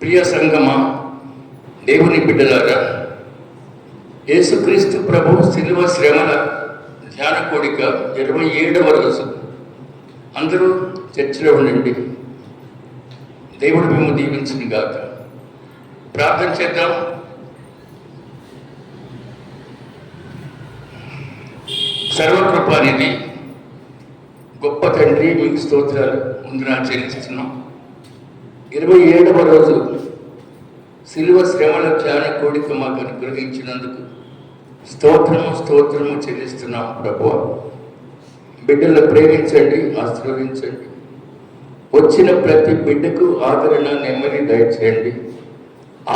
ప్రియ సంగమా, దేవుని బిడ్డలారా, యేసుక్రీస్తు ప్రభు శిలువ శ్రమల ధ్యాన కోడిక 27వ రోజు. అందరూ చర్చిలో ఉండండి. దేవుడు మేము దీవించును గాక. ప్రార్థన చేద్దాం. సర్వకృపానిధి గొప్ప తండ్రి, మీకు స్తోత్రాలు ముందున చెల్లిస్తున్నాం. 27వ రోజు శిలువ శ్రమల ధ్యాన కోడిక మాకు అనుగ్రహించినందుకు స్తోత్రము చెల్లిస్తున్నాం. ప్రభువా, బిడ్డలను ప్రేమించండి, ఆశీర్వదించండి. వచ్చిన ప్రతి బిడ్డకు ఆదరణ, నెమ్మది దయచేయండి.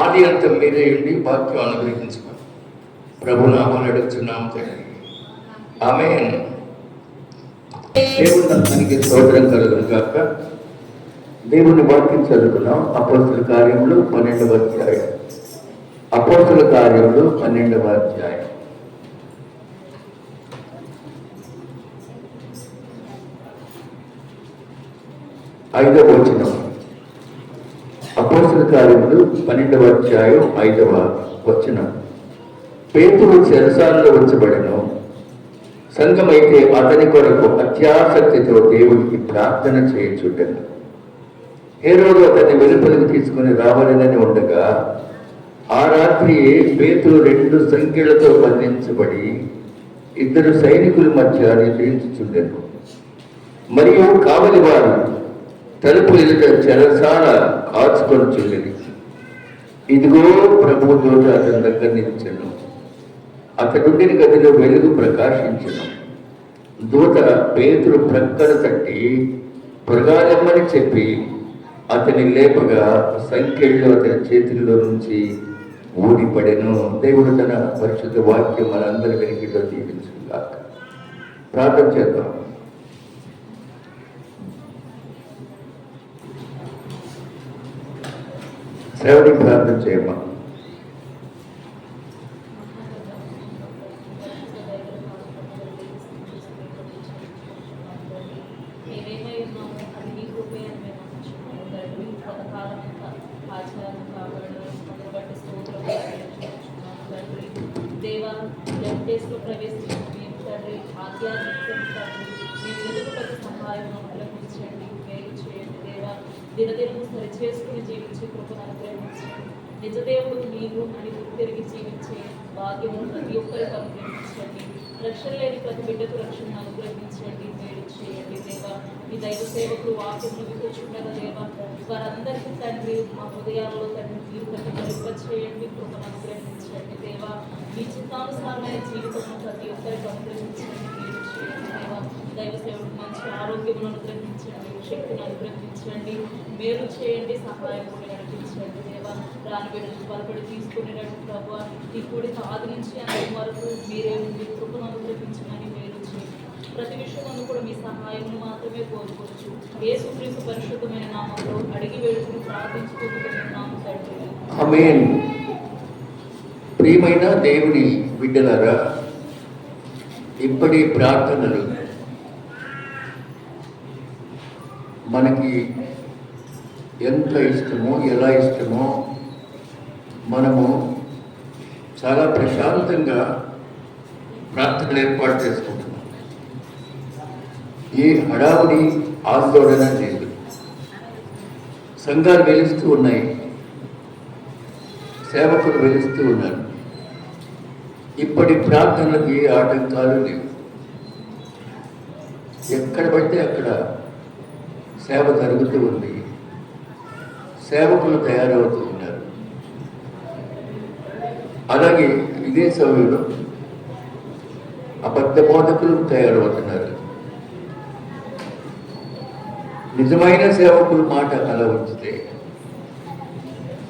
ఆది అంతం మీరే ఉండి వాక్యం అనుగ్రహించుకోండి. ప్రభు నామమున అడుగుతున్నాం తండ్రి, ఆమేన్. దేవుని నామానికి స్తోత్రం కలుగును గాక. దేవుని వాక్యం చదువుకున్నాం. అపోస్తుల కార్యములు 12వ అధ్యాయం. అపోస్తుల కార్యములు 12వ అధ్యాయం. ఐదవ వచనం. అపోస్తుల కార్యములు 12వ అధ్యాయం 5వ వచనం. పేతురు చెరసాలలో ఉంచబడెను. సంఘమైతే అతని కొరకు అత్యాసక్తితో దేవుడికి ప్రార్థన చేయుచుండెను. హేరోదు అతన్ని వెలుపలికి తీసుకుని రావాలని ఉండగా ఆ రాత్రి పేతురు 2 సంఖ్యలతో బంధించబడి 2 సైనికుల మధ్య నిద్రించుచుండెను. మరియు కావలి వారు తలుపు ఎదుట చెరసాల కాచుకొనుచుండెను. ఇదిగో ప్రభు దూత అతని దగ్గర నిలిచెను. అతడుండిన గదిలో వెలుగు ప్రకాశించెను. దూత పేతురు ప్రక్కన తట్టి పొరగాలమ్మని చెప్పి అతని లేపగా సంఖ్యల్లో అతని చేతుల్లో నుంచి ఊడిపడెను. దేవుడు తన పరిశుద్ధ వాక్యం మనందరి వెనుకలో దీవించుగాక. ప్రార్థన చేద్దాం. శ్రవణి ప్రార్థన చేయమ్మా. దినదినము సరి చేసుకుని జీవించే కృపను అనుగ్రహించండి. నిజదేవుడు నీవు అని తిరిగి జీవించే భాగ్యము ప్రతి ఒక్కరికి అనుగ్రహించండి. రక్షణ లేని ప్రతి బిడ్డకు రక్షణ అనుగ్రహించండి. మేలు చేయండి దేవా. మీ దైవ సేవకులు వాక్యము వికూర్చుండగా దేవా, వారందరికీ తండ్రి మా హృదయాల్లో తండ్రి మీరు కృప చేయండి. కృపను అనుగ్రహించండి దేవా. మీ చిత్తానుసారమైన జీవితము ప్రతి ఒక్కరికి అనుగ్రహించండి. మేలు చేయండి దేవా. దైవ సేవకు మంచి ఆరోగ్యమును అనుగ్రహించండి, శక్తిని అనుగ్రహించండి. మేలు చేయండి, సహాయం కూడా నడిపించండి దేవా. రాని బిడ్డలు బలపడి తీసుకునేటట్టు ప్రభు ఈ కూడి ఆది నుంచి అంత వరకు మీరే ఉండి కృపను అనుగ్రహించమని మేలు చేయండి. ప్రతి విషయంలో కూడా మీ సహాయం మాత్రమే కోరుకోవచ్చు. యేసుక్రీస్తు పరిశుద్ధమైన నామంలో అడిగి వేడుకుని ప్రార్థించుకుంటున్నాము తండ్రి, ఆమేన్. ప్రియమైన దేవుని బిడ్డలారా, ఇప్పటి ప్రార్థనలు మనకి ఎంత ఇష్టమో, ఎలా ఇష్టమో మనము చాలా ప్రశాంతంగా ప్రార్థనలు ఏర్పాటు చేసుకుంటున్నాం. ఏ హడావుడి, ఆందోళన లేదు. సంఘాలు వెలుస్తూ ఉన్నాయి, సేవకులు వెలుస్తూ ఉన్నారు. ఇప్పటి ప్రార్థనలకు ఏ ఆటంకాలు లేవు. ఎక్కడ పడితే అక్కడ సేవ జరుగుతూ ఉంది. సేవకులు తయారవుతూ ఉన్నారు. అలాగే ఇదే సమయంలో అబద్ధ బోధకులు తయారవుతున్నారు. నిజమైన సేవకుల మాట అలా ఉంచితే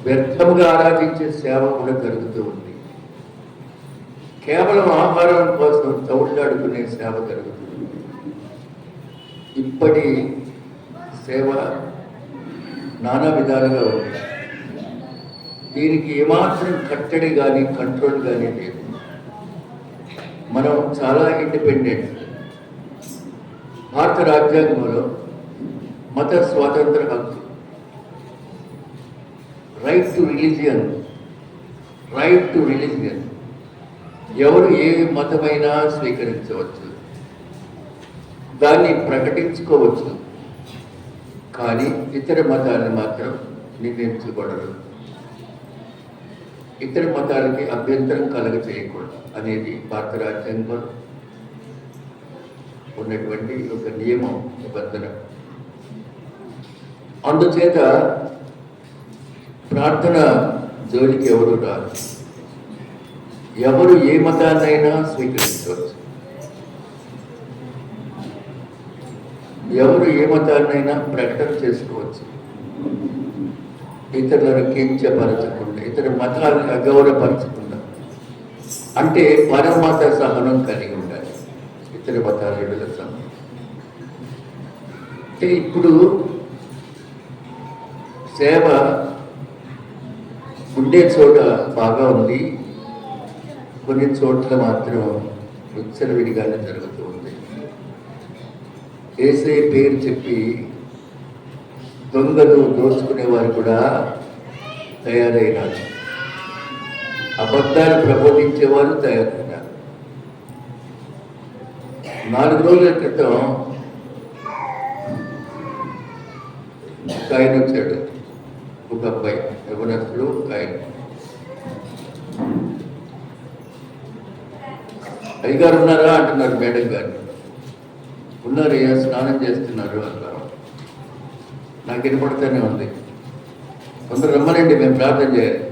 వ్యర్థముగా ఆరాధించే సేవ కూడా జరుగుతూ ఉంది. కేవలం ఆహారం కోసం తౌళ్ళాడుకునే సేవ జరుగుతుంది. ఇప్పటి సేవ నానా విధాలుగా ఉంది. దీనికి ఏమాత్రం కట్టడి కానీ కంట్రోల్ కానీ లేదు. మనం చాలా ఇండిపెండెంట్. భారత రాజ్యాంగంలో మత స్వాతంత్ర హక్కు right to religion. Right to religion. ఎవరు ఏ మతమైనా స్వీకరించవచ్చు, దాన్ని ప్రకటించుకోవచ్చు, కానీ ఇతర మతాలను మాత్రం నిర్ణయించకూడదు, ఇతర మతాలకి అభ్యంతరం కలగ చేయకూడదు అనేది భారత రాజ్యాంగంలో ఉన్నటువంటి ఒక నియమం, నిబంధన. అందుచేత ప్రార్థన జోలికి ఎవరు రారు. ఎవరు ఏ మతాన్నైనా స్వీకరించవచ్చు, ఎవరు ఏ మతాన్నైనా ప్రకటన చేసుకోవచ్చు, ఇతరులను కించపరచకుండా, ఇతర మతాలను అగౌరవపరచకుండా. అంటే పరమత సహనం కలిగి ఉండాలి, ఇతర మతాల సహనం. అంటే ఇప్పుడు సేవ ఉండే చోట బాగా ఉంది, కొన్ని చోట్ల మాత్రం విచ్చలవిడిగానే జరుగుతూ ఉంది. ఏసే పేరు చెప్పి దొంగలు దోచుకునేవారు కూడా తయారైనారు, అబద్ధాలు ప్రబోధించేవారు తయారైనారు. 4 రోజుల క్రితం ఆయన వచ్చాడు, ఒక అబ్బాయి, యవనస్తుడు ఆయన. అయ్యగారు ఉన్నారా అంటున్నారు మేడం గారిని. ఉన్నారయ్యా, స్నానం చేస్తున్నారు అన్నారు. నాకు వినపడుతూనే ఉంది. కొందరు రమ్మనండి, మేము ప్రార్థన చేయాలి,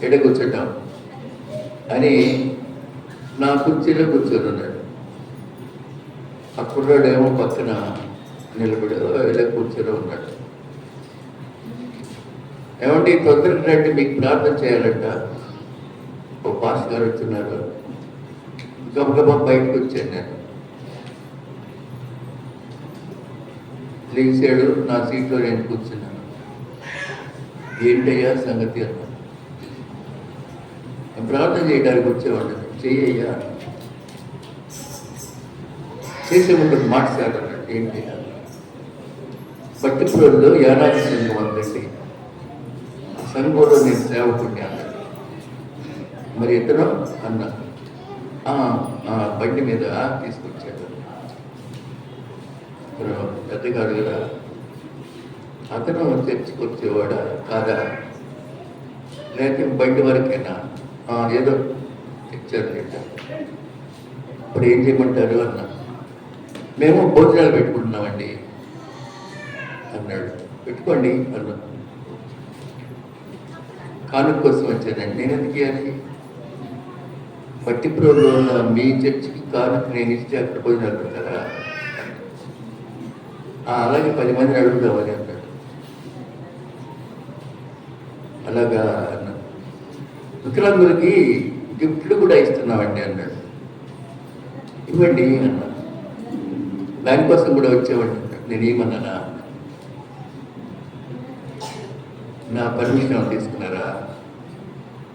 ఎడ కూర్చుంటాం అని నా కుర్చీలో కూర్చొని ఉన్నాడు. ఆ కుర్రాడేమో పక్కన నిలబడి ఇలా కూర్చొని ఉన్నాడు. ఏమంటే తొందరగా రండి, మీకు ప్రార్థన చేయాలంట, ఓ పాస్ గారు వచ్చున్నారు. గబగబా బయటకు వచ్చాను నేను. లేచాడు, నా సీట్లో నేను కూర్చున్నాను. ఏంటయ్యా సంగతి అన్నాను. ప్రార్థన చేయడానికి వచ్చేవాడు. చెయ్యయ్యా, చేసే ముందు మాట్లాడాడు. ఏంటి? పట్టిపురంలో యానాది సంఘం అందండి, ఆ సంఘంలో నేను సేవకుడిని అన్నాడు. మరి ఇతను అన్నా బండి మీద తీసుకొచ్చాడు. పెద్దగాడు కదా, అతను చర్చికి వచ్చేవాడా కాదా, లేకపోతే బండి వరకేనా? ఏదో తెచ్చారు లేట. ఇప్పుడు ఏం చేయమంటారు అన్నా. మేము భోజనాలు పెట్టుకుంటున్నామండి అన్నాడు. పెట్టుకోండి అన్నా. కానుక కోసం వచ్చానండి. నేను ఎందుకు ఇవ్వాలి? పట్టిప్రోలో ఉన్న మీ చర్చికి కానుక నేను ఇస్తే అక్కడ భోజనాలు పెడతారా? అలాగే 10 మందిని అడుగుదామని అన్నాడు. అలాగా అన్నా. వికలాంగులకి గిఫ్ట్లు కూడా ఇస్తున్నామండి అన్నాడు. ఇవ్వండి అన్నా. దానికోసం కూడా వచ్చేవాడి అన్నాడు. నేను ఏమన్నానా? నా పర్మిషన్ తీసుకున్నారా?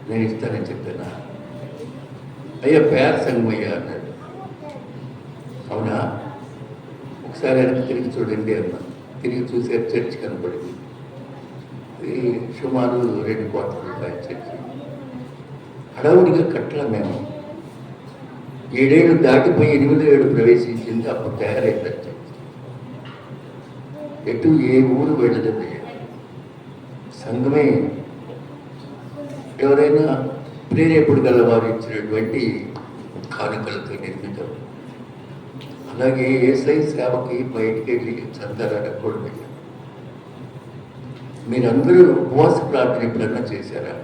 నేను ఇస్తానని చెప్పానా? అయ్యా పేర సంఘం అయ్యా అన్నాడు. అవునా? ఒకసారి వెనక్కి తిరిగి చూడండి అన్నా. తిరిగి చూసే చర్చ్ కనపడింది. సుమారు 2 కోట్ల రూపాయల చర్చి. హడావుడిగా కట్టలా మేము. 7 ఏళ్ళు దాటిపోయి 8వ ఏడు ప్రవేశించింది. అప్పుడు తయారైంది చర్చి. ఎటు ఏ ఊరు వెళ్ళలేదు. సంఘమే ఎవరైనా ప్రేరేపుడు గల వారు ఇచ్చినటువంటి కానుకలతో నిర్మితం. అలాగే ఏసై సేవకి బయటికి వెళ్ళి చందాలు అడగకూడదు. మీరందరూ ఉపవాస ప్రార్థన ఎప్పుడన్నా చేశారా?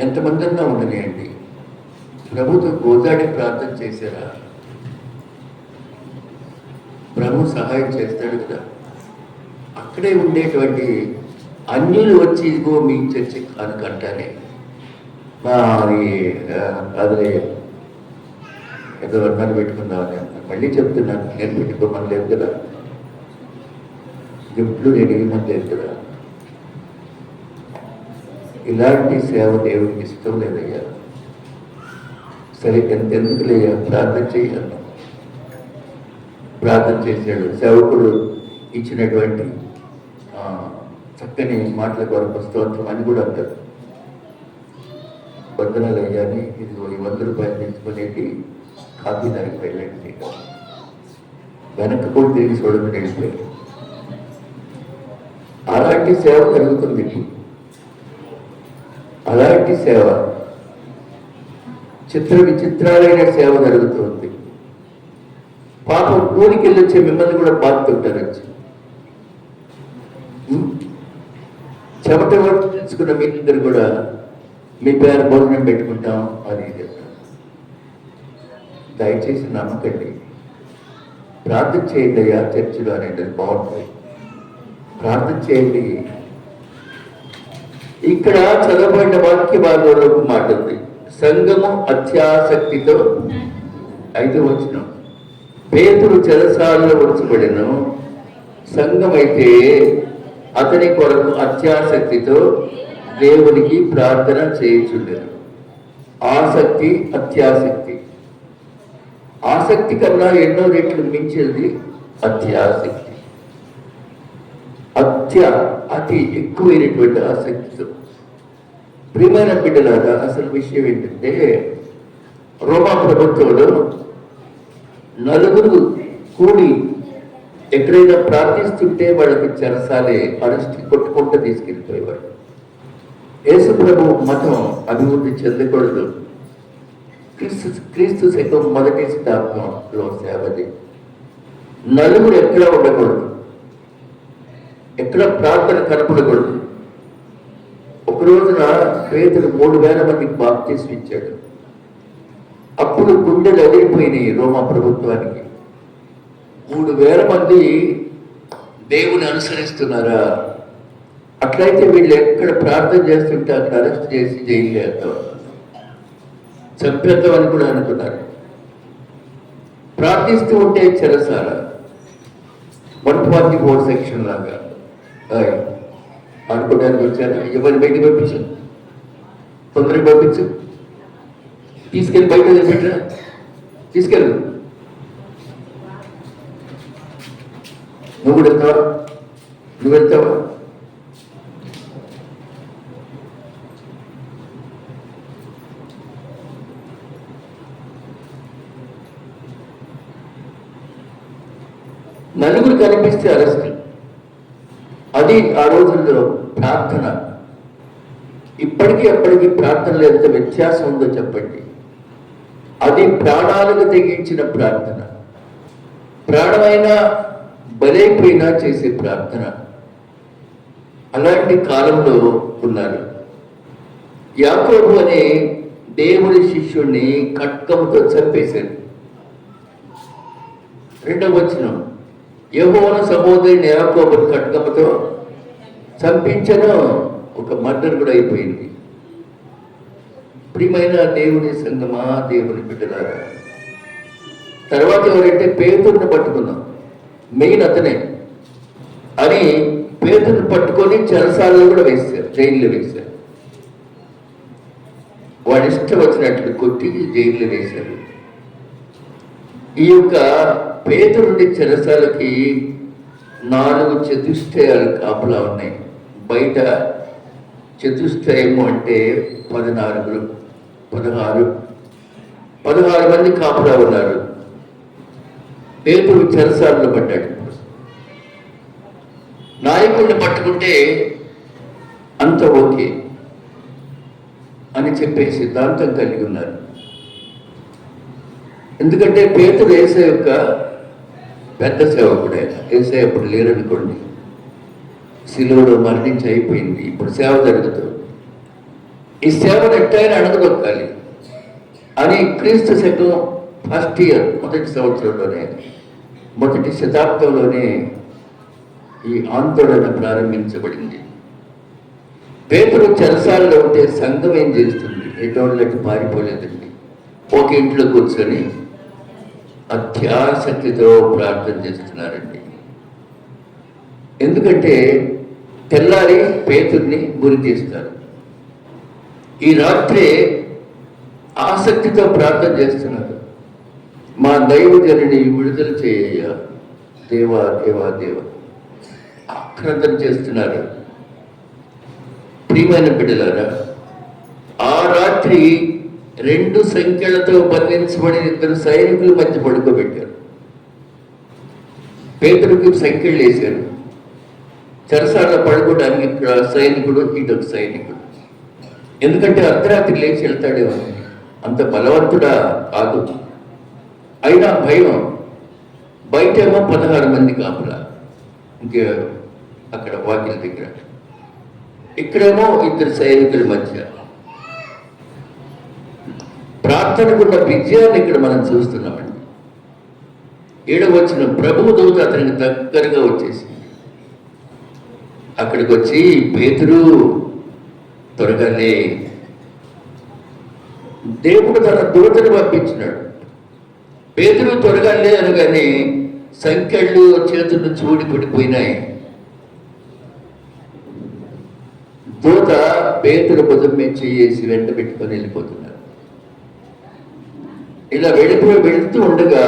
ఎంతమంది అన్నా ఉండనియండి, ప్రభుతో గోదాడి ప్రార్థన చేశారా? ప్రభు సహాయం చేస్తాడు కదా. అక్కడే ఉండేటువంటి అన్యులు వచ్చి ఇదిగో మీ చర్చి కానుకంటానే అది అదే ఏదో అన్నాను పెట్టుకుందామని అన్నాను. మళ్ళీ చెప్తున్నాను, నేను పెట్టుకోమని లేదు కదా, గిఫ్ట్లు నేను ఇవ్వమని లేదు కదా. ఇలాంటి సేవ దేవుడికి ఇష్టం లేదయ్యా. సరే ఎందుకు లేయ్యా, ప్రార్థన చేయాలి. ప్రార్థన చేశాడు. సేవకుడు ఇచ్చినటువంటి చక్కని మాటల కొరకు స్తోత్రం అని కూడా అంటారు. వందనాలు అయ్యాని ఇది 100 రూపాయలు తీసుకునేది కాఫీ దానికి వెళ్ళండి, వెనక్కి కూడా తిరిగి చూడమని వెళ్ళిపోయారు. అలాంటి సేవ జరుగుతుంది ఇప్పుడు. అలాంటి సేవ, చిత్ర విచిత్రాలైన సేవ జరుగుతుంది. పాపం కూలికి వెళ్ళొచ్చే మిమ్మల్ని కూడా బాగుతుంటారు వచ్చి చెమట తెలుసుకున్న మీరిద్దరు కూడా మీ పేరు భోజనం పెట్టుకుంటాం అని చెప్తారు. దయచేసి నమ్మకండి, ప్రార్థన చేయండి అయ్యా చర్చిలో అనేది బాగుంటుంది. ప్రార్థన చేయండి. ఇక్కడ చదవబడిన వాక్య భాగంలో ఒక మాట ఉంది, సంఘము అత్యాసక్తితో 5వ వచనం, పేతురు చెరసాలలో ఉంచబడెను, సంఘమైతే అతని కొరకు అత్యాసక్తితో దేవునికి ప్రార్థన చేయుచుండెను. ఆసక్తి, అత్యాసక్తి. ఆసక్తి కన్నా ఎన్నో రెట్లు మించేది అత్యాసక్తి. అతి ఎక్కువైనటువంటి ఆసక్తితో. ప్రియమైన బిడ్డలారా, అసలు విషయం ఏంటంటే, రోమా ప్రభుత్వంలో 4 కూడి ఎక్కడైనా ప్రార్థిస్తుంటే వాళ్ళకి చెరసాలే అరెస్ట్ కొట్టుకుంటూ తీసుకెళ్ళిపోయేవాడు. యేసు ప్రభు మతం అభివృద్ధి చెందకూడదు. క్రీస్తు శకం మొదటి శతాబ్దంలో సేవది. 4 ఎక్కడ ఉండకూడదు, ఎక్కడ ప్రార్థన కనపడకూడదు. ఒక రోజున పేతురు 3000 మందికి బాప్తిస్మం ఇచ్చాడు. అప్పుడు గుండెలు అదిరిపోయినాయి రోమా ప్రభుత్వానికి. 3000 మంది దేవుని అనుసరిస్తున్నారా? అట్లయితే వీళ్ళు ఎక్కడ ప్రార్థన చేస్తుంటే అక్కడ అరెస్ట్ చేసి జైలు వేద్దాం, చంపేద్దాం అని కూడా అనుకున్నారు. ప్రార్థిస్తూ ఉంటే చెరసాల 144 సెక్షన్ లాగా అనుకోవడానికి వచ్చారు. ఎవరిని బయటకు పంపించు, తొందరగా పంపించు, తీసుకెళ్ళి బయట పెట్టరా, తీసుకెళ్ళు. నువ్వు కూడా వెళ్తావా? నువ్వు వెళ్తావా? నలుగురు కనిపిస్తే అరెస్ట్. అది ఆ రోజుల్లో ప్రార్థన. ఇప్పటికీ అప్పటికి ప్రార్థనలో ఎంత వ్యత్యాసం ఉందో చెప్పండి. అది ప్రాణాలకు తెగించిన ప్రార్థన, ప్రాణమైనా బలైపోయినా చేసే ప్రార్థన. అలాంటి కాలంలో ఉన్నారు. యాకోబు అనే దేవుని శిష్యుణ్ణి ఖడ్గముతో చంపేశాడు. 2వ వచనం, యెహోవా సహోదరుని యాకోబుని ఖడ్గముతో చంపించను. ఒక మర్డర్ కూడా అయిపోయింది. ప్రియమైన దేవుని సంగమా, దేవుని బిడ్డలారా, తర్వాత ఎవరంటే పేతురుని పట్టుకున్నాం, మెయిన్ అతనే అని పేతురుని పట్టుకొని చెరసాలలో కూడా వేశారు, జైల్లో వేశారు. వాడి ఇష్టం వచ్చినట్లు కొట్టి జైల్లో వేశారు. ఈ యొక్క పేతురుని చెరసాలకి 4 చతుష్టయాలు కాపలా ఉన్నాయి. బయట చతుష్టయము అంటే 16 మంది కాపలా ఉన్నారు. పేతురు చెరసాలలో పడ్డాడు. నాయకుడిని పట్టుకుంటే అంత ఓకే అని చెప్పే సిద్ధాంతం కలిగి ఉన్నారు. ఎందుకంటే పేతురు యేసయ్య యొక్క పెద్ద సేవకుడు. ఆయన యేసయ్య అప్పుడు లేరనుకోండి, శిలువలో మరణించి అయిపోయింది. ఇప్పుడు సేవ జరుగుతుంది. ఈ సేవను ఎట్టయినా అణగదొక్కాలి అని క్రీస్తు శకం 1st ఇయర్, మొదటి సంవత్సరంలోనే, మొదటి శతాబ్దంలోనే ఈ ఆందోళన ప్రారంభించబడింది. పేతురు చెరసాలలో ఉంటే సంఘం ఏం చేస్తుంది? ఎటోళ్ళకి పారిపోలేదండి. ఒక ఇంట్లో కూర్చొని అత్యాసక్తితో ప్రార్థన చేస్తున్నారండి. ఎందుకంటే తెల్లారి పేతుర్ని గురి చేస్తారు. ఈ రాత్రే ఆసక్తితో ప్రార్థన చేస్తున్నారు. మా దైవజనుని విడుదల చేయ దేవా దేవా దేవ ఆక్రందన చేస్తున్నారు. ప్రియమైన బిడ్డలారా, ఆ రాత్రి 2 సంఖ్యలతో బంధించబడిన 2 సైనికుల మధ్య పడుకోబెట్టారు. పేతురుకి సంఖ్యలు వేశారు. చెరసాల పడుకోవడానికి ఇక్కడ సైనికుడు, ఇటొక సైనికుడు. ఎందుకంటే అర్ధరాత్రి లేచి వెళ్తాడేమో, అంత బలవంతుడా కాదు. అయినా భయం. బయటేమో 16 మంది కాపులా, ఇంకే అక్కడ వాకిల దగ్గర. ఇక్కడేమో 2 సైనికుల మధ్య. ప్రార్థనకున్న విజయాన్ని ఇక్కడ మనం చూస్తున్నామండి. 7వ వచనం, ప్రభువు దూత అతనికి దగ్గరగా వచ్చేసి అక్కడికి వచ్చి, పేతురు త్వరగా లే. దేవుడు తన దూతను పంపించినాడు. పేతురు త్వరగా లే అనగానే సంఖ్యలు చేతుల నుంచి ఊడిపడిపోయినాయి. దూత పేతురు భుజం మీద చేసి వెంట పెట్టుకొని వెళ్ళిపోతున్నారు. ఇలా వెళుతూ ఉండగా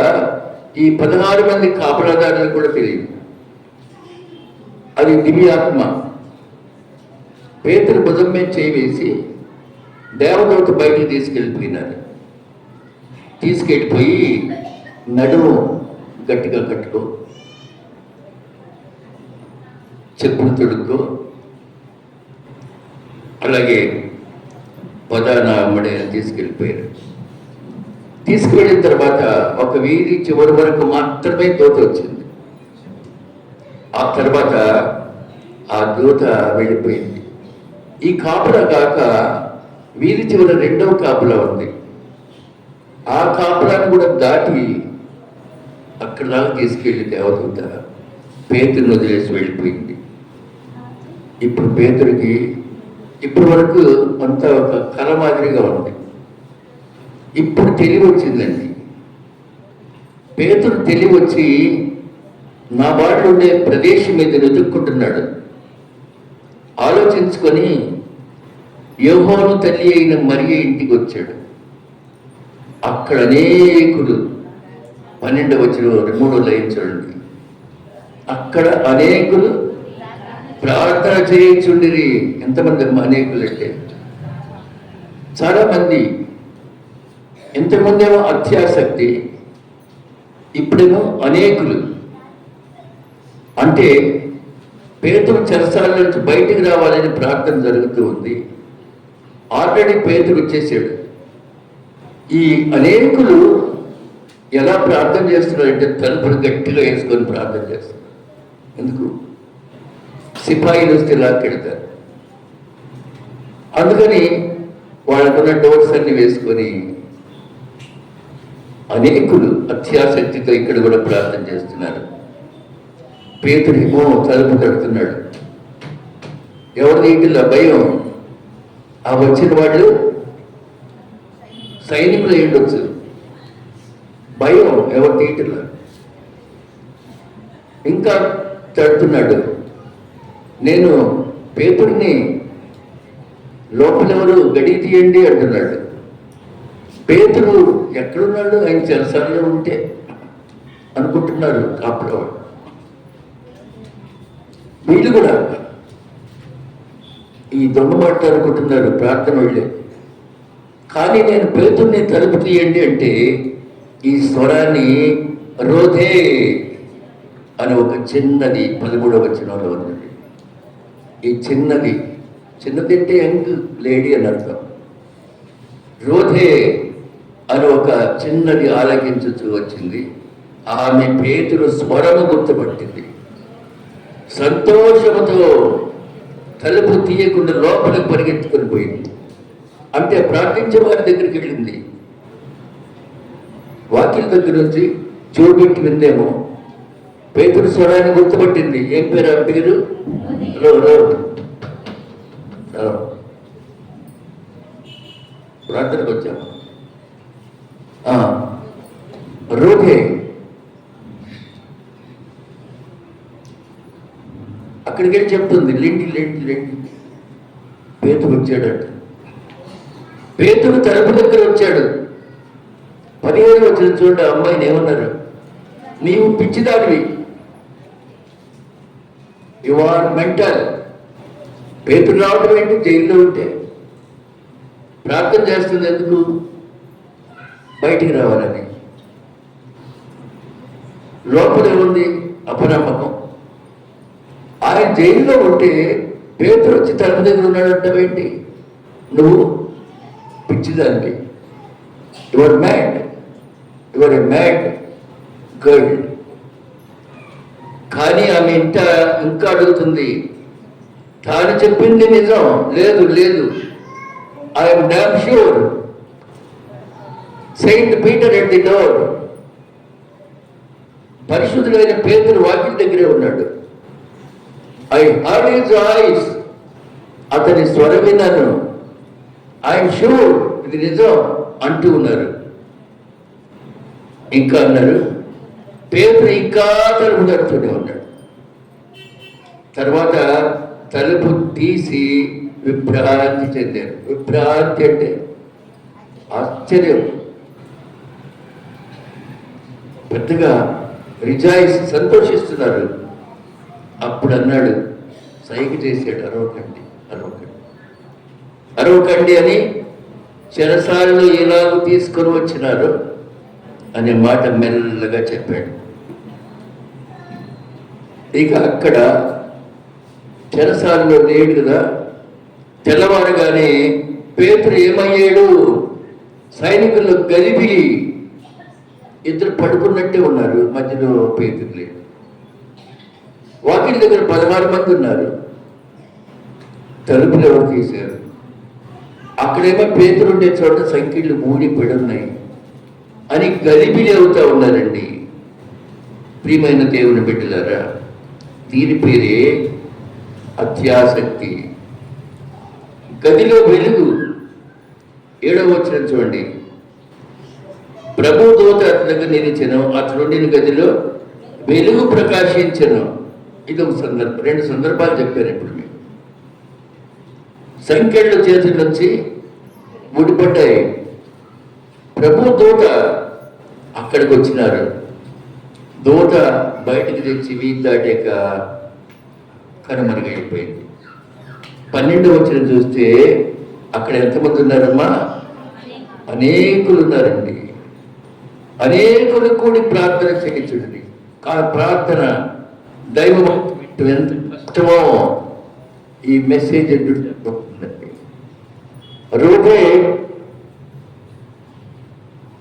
ఈ 16 మంది కాపలాదారులు కూడా తెలియదు. అది దివ్యాత్మ. పేతురు భుజం మీద చేయి వేసి దేవదూత బయటికి తీసుకెళ్ళిపోయినారు. తీసుకెళ్ళిపోయి నడుము గట్టిగా కట్టుకో, చెప్పులు తొడుక్కో, అలాగే పదాన అమ్మడే తీసుకెళ్ళిపోయారు. తీసుకువెళ్ళిన తర్వాత ఒక వీధి చివరి వరకు మాత్రమే దూత వచ్చింది. ఆ తర్వాత ఆ దూత వెళ్ళిపోయింది. ఈ కాపుల కాక వీధి చివర 2వ కాపులా ఉంది. ఆ కాపులాన్ని కూడా దాటి అక్కడ దాకా తీసుకెళ్ళి దేవదూత పేతురుని వదిలేసి వెళ్ళిపోయింది. ఇప్పుడు పేతురికి ఇప్పటి వరకు అంతా ఒక కళ మాదిరిగా ఉంది. ఇప్పుడు తెలివి వచ్చిందండి. పేతురు తెలివి వచ్చి నా బాటలో ఉండే ప్రదేశం మీద వెతుక్కుంటున్నాడు. ఆలోచించుకొని యోహాను తల్లి అయిన మరియ ఇంటికి వచ్చాడు. అక్కడ అనేకులు, 12వ వచనం 3వ లైన్ చూడండి, అక్కడ అనేకులు ప్రార్థన చేయించుండిరి. ఎంతమంది అనేకులు అంటే చాలా మంది. ఇంతకుముందేమో అత్యాసక్తి, ఇప్పుడేమో అనేకులు. అంటే పేతురు చెరసాల నుంచి బయటికి రావాలని ప్రార్థన జరుగుతూ ఉంది. ఆల్రెడీ పేతురు వచ్చేసాడు. ఈ అనేకులు ఎలా ప్రార్థన చేస్తున్నారంటే తలుపులు గట్టిగా వేసుకొని ప్రార్థన చేస్తున్నారు. ఎందుకు? సిపాయిలు వస్తే లాక్కెడతారు. అందుకని వాళ్ళకున్న డోర్స్ అన్ని వేసుకొని అనేకులు అత్యాసక్తితో ఇక్కడ కూడా ప్రార్థన చేస్తున్నారు. పేతురేమో తలుపు తడుతున్నాడు. ఎవరి ఇంటిలో భయం. ఆ వచ్చిన వాళ్ళు సైనికులు అయ్యుండొచ్చు. భయం ఎవరి ఇంటిలో. ఇంకా తడుతున్నాడు. నేను పేతుడిని లోపలెవరు గడి తీయండి అంటున్నాడు. పేతురు ఎక్కడున్నాడు? ఆయన చెరసాలలో ఉంటే అనుకుంటున్నారు కాపులో. వీళ్ళు కూడా ఈ దొంగ మాట అనుకుంటున్నారు ప్రార్థన వెళ్ళే. కానీ నేను పేతుర్ని తలుపు తీయండి అంటే ఈ స్వరాన్ని రోధే అని ఒక చిన్నది 13వ వచనంలో ఉన్నది. ఈ చిన్నది అంటే యంగ్ లేడీ అని అర్థం. రోధే అని ఒక చిన్నది ఆలకించుతూ వచ్చింది. ఆమె పేతురు స్వరము గుర్తుపట్టింది. సంతోషముతో తలుపు తీయకుండా లోపలికి పరిగెత్తుకొని పోయింది. అంటే ప్రార్థించే వారి దగ్గరికి వెళ్ళింది. వాకిల దగ్గర నుంచి చూపెట్టి విందేమో. పేతురు స్వరాన్ని గుర్తుపట్టింది. ఏం పేరు? ఆ పేరు ప్రార్థనకు వచ్చాము. రోధే. అక్కడికి వెళ్ళి చెప్తుంది లెండి. పేతురు వచ్చాడట. పేతురు తలుపు దగ్గర వచ్చాడు. 17వ వచనం చూడండి. అమ్మాయిని ఏమన్నారు? నీవు పిచ్చిదానివి, యు ఆర్ మెంటల్. పేతురు రావడం ఏంటి? జైల్లో ఉంటే ప్రార్థన చేస్తుంది ఎందుకు? బయటికి రావాలని. లోపల ఉంది అపనమ్మకం. ఆయన జైల్లో ఉంటే పేతురు వచ్చి తలుపు దగ్గర ఉన్నాడంటావేంటి? నువ్వు పిచ్చిదాన్ని, your mad, your a mad girl. కానీ ఆమె ఇంకా అడుగుతుంది, తాను చెప్పింది నిజం. లేదు లేదు, I'm damn sure. Saint Peter at the door. పరిశుద్ధుడైన పేతురు వాకిలి దగ్గరే ఉన్నాడు. I heard his voice. అతని స్వరం విన్నాను. ఐఎమ్ షూర్, ఇది నిజం అంటూ ఉన్నారు. ఇంకా అన్నారు, పేతురు ఇంకా తలుపు తడుతూనే ఉన్నాడు. తర్వాత తలుపు తీసి విభ్రాంతి చెందారు. విభ్రాంతి అంటే ఆశ్చర్యం, పెద్దగా రిజాయిస్, సంతోషిస్తున్నారు. అప్పుడు అన్నాడు, సైగ చేశాడు, అరవకండి, అరవకండి, అరవకండి అని. చెరసాలలో ఎలాగ తీసుకొని వచ్చినారు అనే మాట మెల్లగా చెప్పాడు. ఇక అక్కడ చెరసాలలో లేడు కదా. తెల్లవారుగానే పేతురు ఏమయ్యాడు? సైనికులు గలిబిలి, ఇద్దరు పడుకున్నట్టే ఉన్నారు. మధ్యలో పేతురు లేడు. వాకిలి దగ్గర 16 మంది ఉన్నారు. తలుపులు ఎవరు తీశారు? అక్కడేమో పేతురు ఉండే చోట సంఖ్యలు మూడి పెడున్నాయి అని గలిబిలి అవుతా ఉన్నారండి. ప్రియమైన దేవుని బిడ్డలారా, దీని పేరే అత్యాసక్తి. గదిలో వెలుగు. 7వ వచనం చూడండి. ప్రభు దూత అతని దగ్గర నిలిచెను, అతనుండిన గదిలో వెలుగు ప్రకాశించెను. ఇది ఒక సందర్భం. 2 సందర్భాలు చెప్పారు ఇప్పుడు మీకు. సంఖ్యలు చేతుల నుంచి ముడిపడ్డాయి. ప్రభు దూత అక్కడికి వచ్చినారు. దూత బయటికి తెచ్చి వీధి దాటాక కనుమరుగైపోయింది. 12వ వచనం చూస్తే అక్కడ ఎంతమంది ఉన్నారమ్మా? అనేకులు ఉన్నారండి. అనేకులు కూడి ప్రార్థన చేయించుండి. ప్రార్థన దైవం ఎంత కష్టమో ఈ మెసేజ్ ఉంటుందండి. రూపే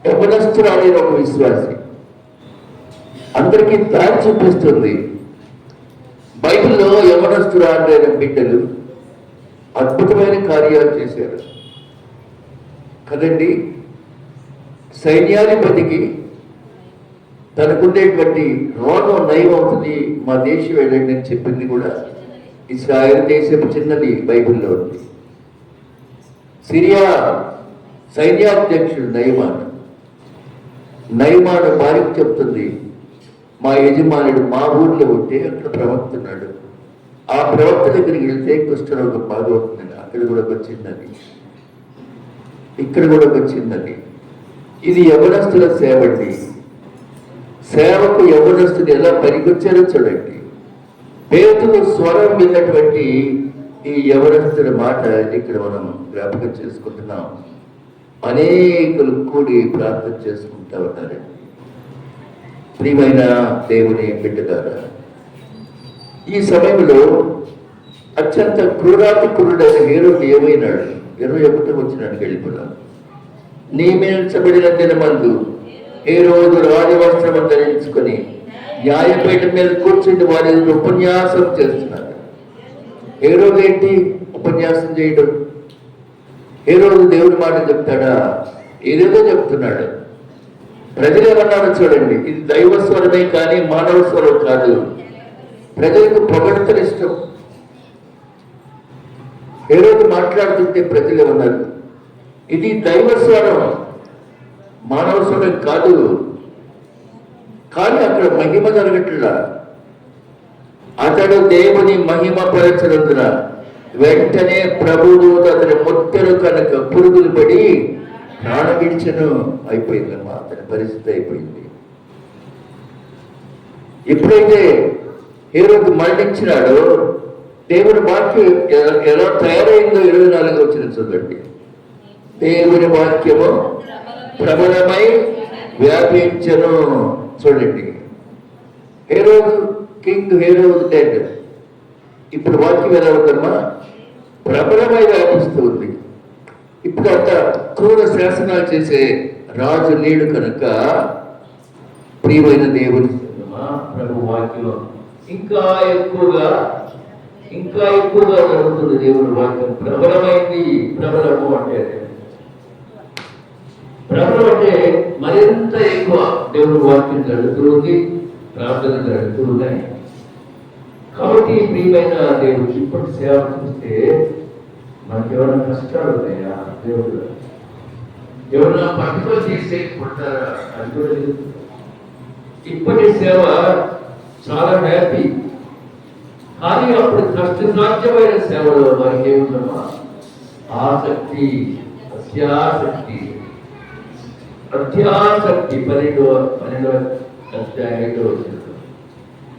యవనస్తురాలి ఒక విశ్వాసి, అందరికీ దారి చూపిస్తుంది. బైబిల్లో యవనస్తురాలైన బిడ్డలు అద్భుతమైన కార్యాలు చేశారు కదండి. సైన్యాధిపతికి తనకుండేటువంటి రోగం నయం అవుతుంది, మా దేశం వెళ్ళండి అని చెప్పింది కూడా ఇస్రాయేల్ దేశం చిన్నది బైబిల్లో ఉంది. సిరియా సైన్యాధ్యక్షుడు నయమాను భార్యకు చెప్తుంది, మా యజమానుడు మా ఊర్లో ఉంటే అక్కడ ప్రవక్తున్నాడు, ఆ ప్రవక్త దగ్గరికి వెళ్తే కుష్ఠరోగం బాగవుతుందని. అక్కడ కూడా వచ్చిందని, ఇక్కడ కూడా వచ్చిందని. ఇది యవనస్తుల సేవ అండి. సేవకు యవనస్తులు ఎలా పనికొచ్చారో చూడండి. పేతురు స్వరం విన్నటువంటి ఈ యవనస్తుల మాట ఇక్కడ మనం జ్ఞాపకం చేసుకుంటున్నాం. అనేకులు కూడి ప్రార్థన చేసుకుంటా ఉన్నారు. ప్రియమైన దేవుని బిడ్డలారా, ఈ సమయంలో అత్యంత క్రూరాతి క్రూరుడైన హేరోదు ఏమైనాడు? 21వ వచనానికి వెళ్ళిపోయాడు. నియమించబడిన దినమందు హేరోదు రాజవస్త్రం ధరించుకొని న్యాయపీఠం మీద కూర్చుని వారి ఉపన్యాసం చేస్తున్నారు. హేరోదు ఏంటి ఉపన్యాసం చేయడం? హేరోదు దేవుడి మాట చెప్తాడా? ఏదేదో చెప్తున్నాడు. ప్రజలు ఏమన్నారో చూడండి. ఇది దైవ స్వరమే కానీ మానవ స్వరం కాదు. ప్రజలకు పొగడతలు ఇష్టం. హేరోదు మాట్లాడుతుంటే ప్రజలు ఏమన్నారు? ఇది దైవ స్వరం, మానవ స్వరం కాదు. కానీ అక్కడ మహిమ జరగట్లా. అతడు దేవుని మహిమ పరచనందున వెంటనే ప్రభువు అతని ముత్తెలు కనుక పురుగులు పడి ప్రాణం విడిచెను. అయిపోయిందమ్మా, అతని పరిస్థితి అయిపోయింది. ఎప్పుడైతే హేరోదు మరణించినాడో దేవుని వాక్యం ఎలా తయారైందో 24 వచ్చిన చూడండి. దేవుని వాక్యము ప్రబలమై వ్యాపించను. చూడండి, హేరోదు కింగ్ హేరోదు డెడ్. ఇప్పుడు వాక్యం ఎలా ఉందమ్మా? ప్రబలమై వ్యాపిస్తుంది. ఇప్పుడు అంత క్రూర శాసనాలు చేసే రాజు లేడు కనుక ప్రియమైన దేవుని ప్రభు వాక్యం ఇంకా ఎక్కువగా జరుగుతుంది. దేవుని వాక్యం ప్రబలమైంది. ప్రబలము అంటే ప్రబలం అంటే మరింత ఎక్కువ దేవుని వాక్యం జరుగుతుంది, ప్రార్థన జరుగుతున్నాయి. కాబట్టి ప్రియమైన దేవుడు ఇప్పటి సేవ చూస్తే మనకి ఎవరైనా కష్టాలు ఉన్నాయా? దేవుడు ఎవరైనా పట్టుకొని తీసేయకుంటారా? అది కూడా లేదు. ఇప్పటి సేవ చాలా హ్యాపీ. కానీ అప్పుడు కష్టసాధ్యమైన సేవలో మనకి ఏముందమ్మా? ఆసక్తి, అత్యాసక్తి. 12వ అధ్యాయం వచ్చిన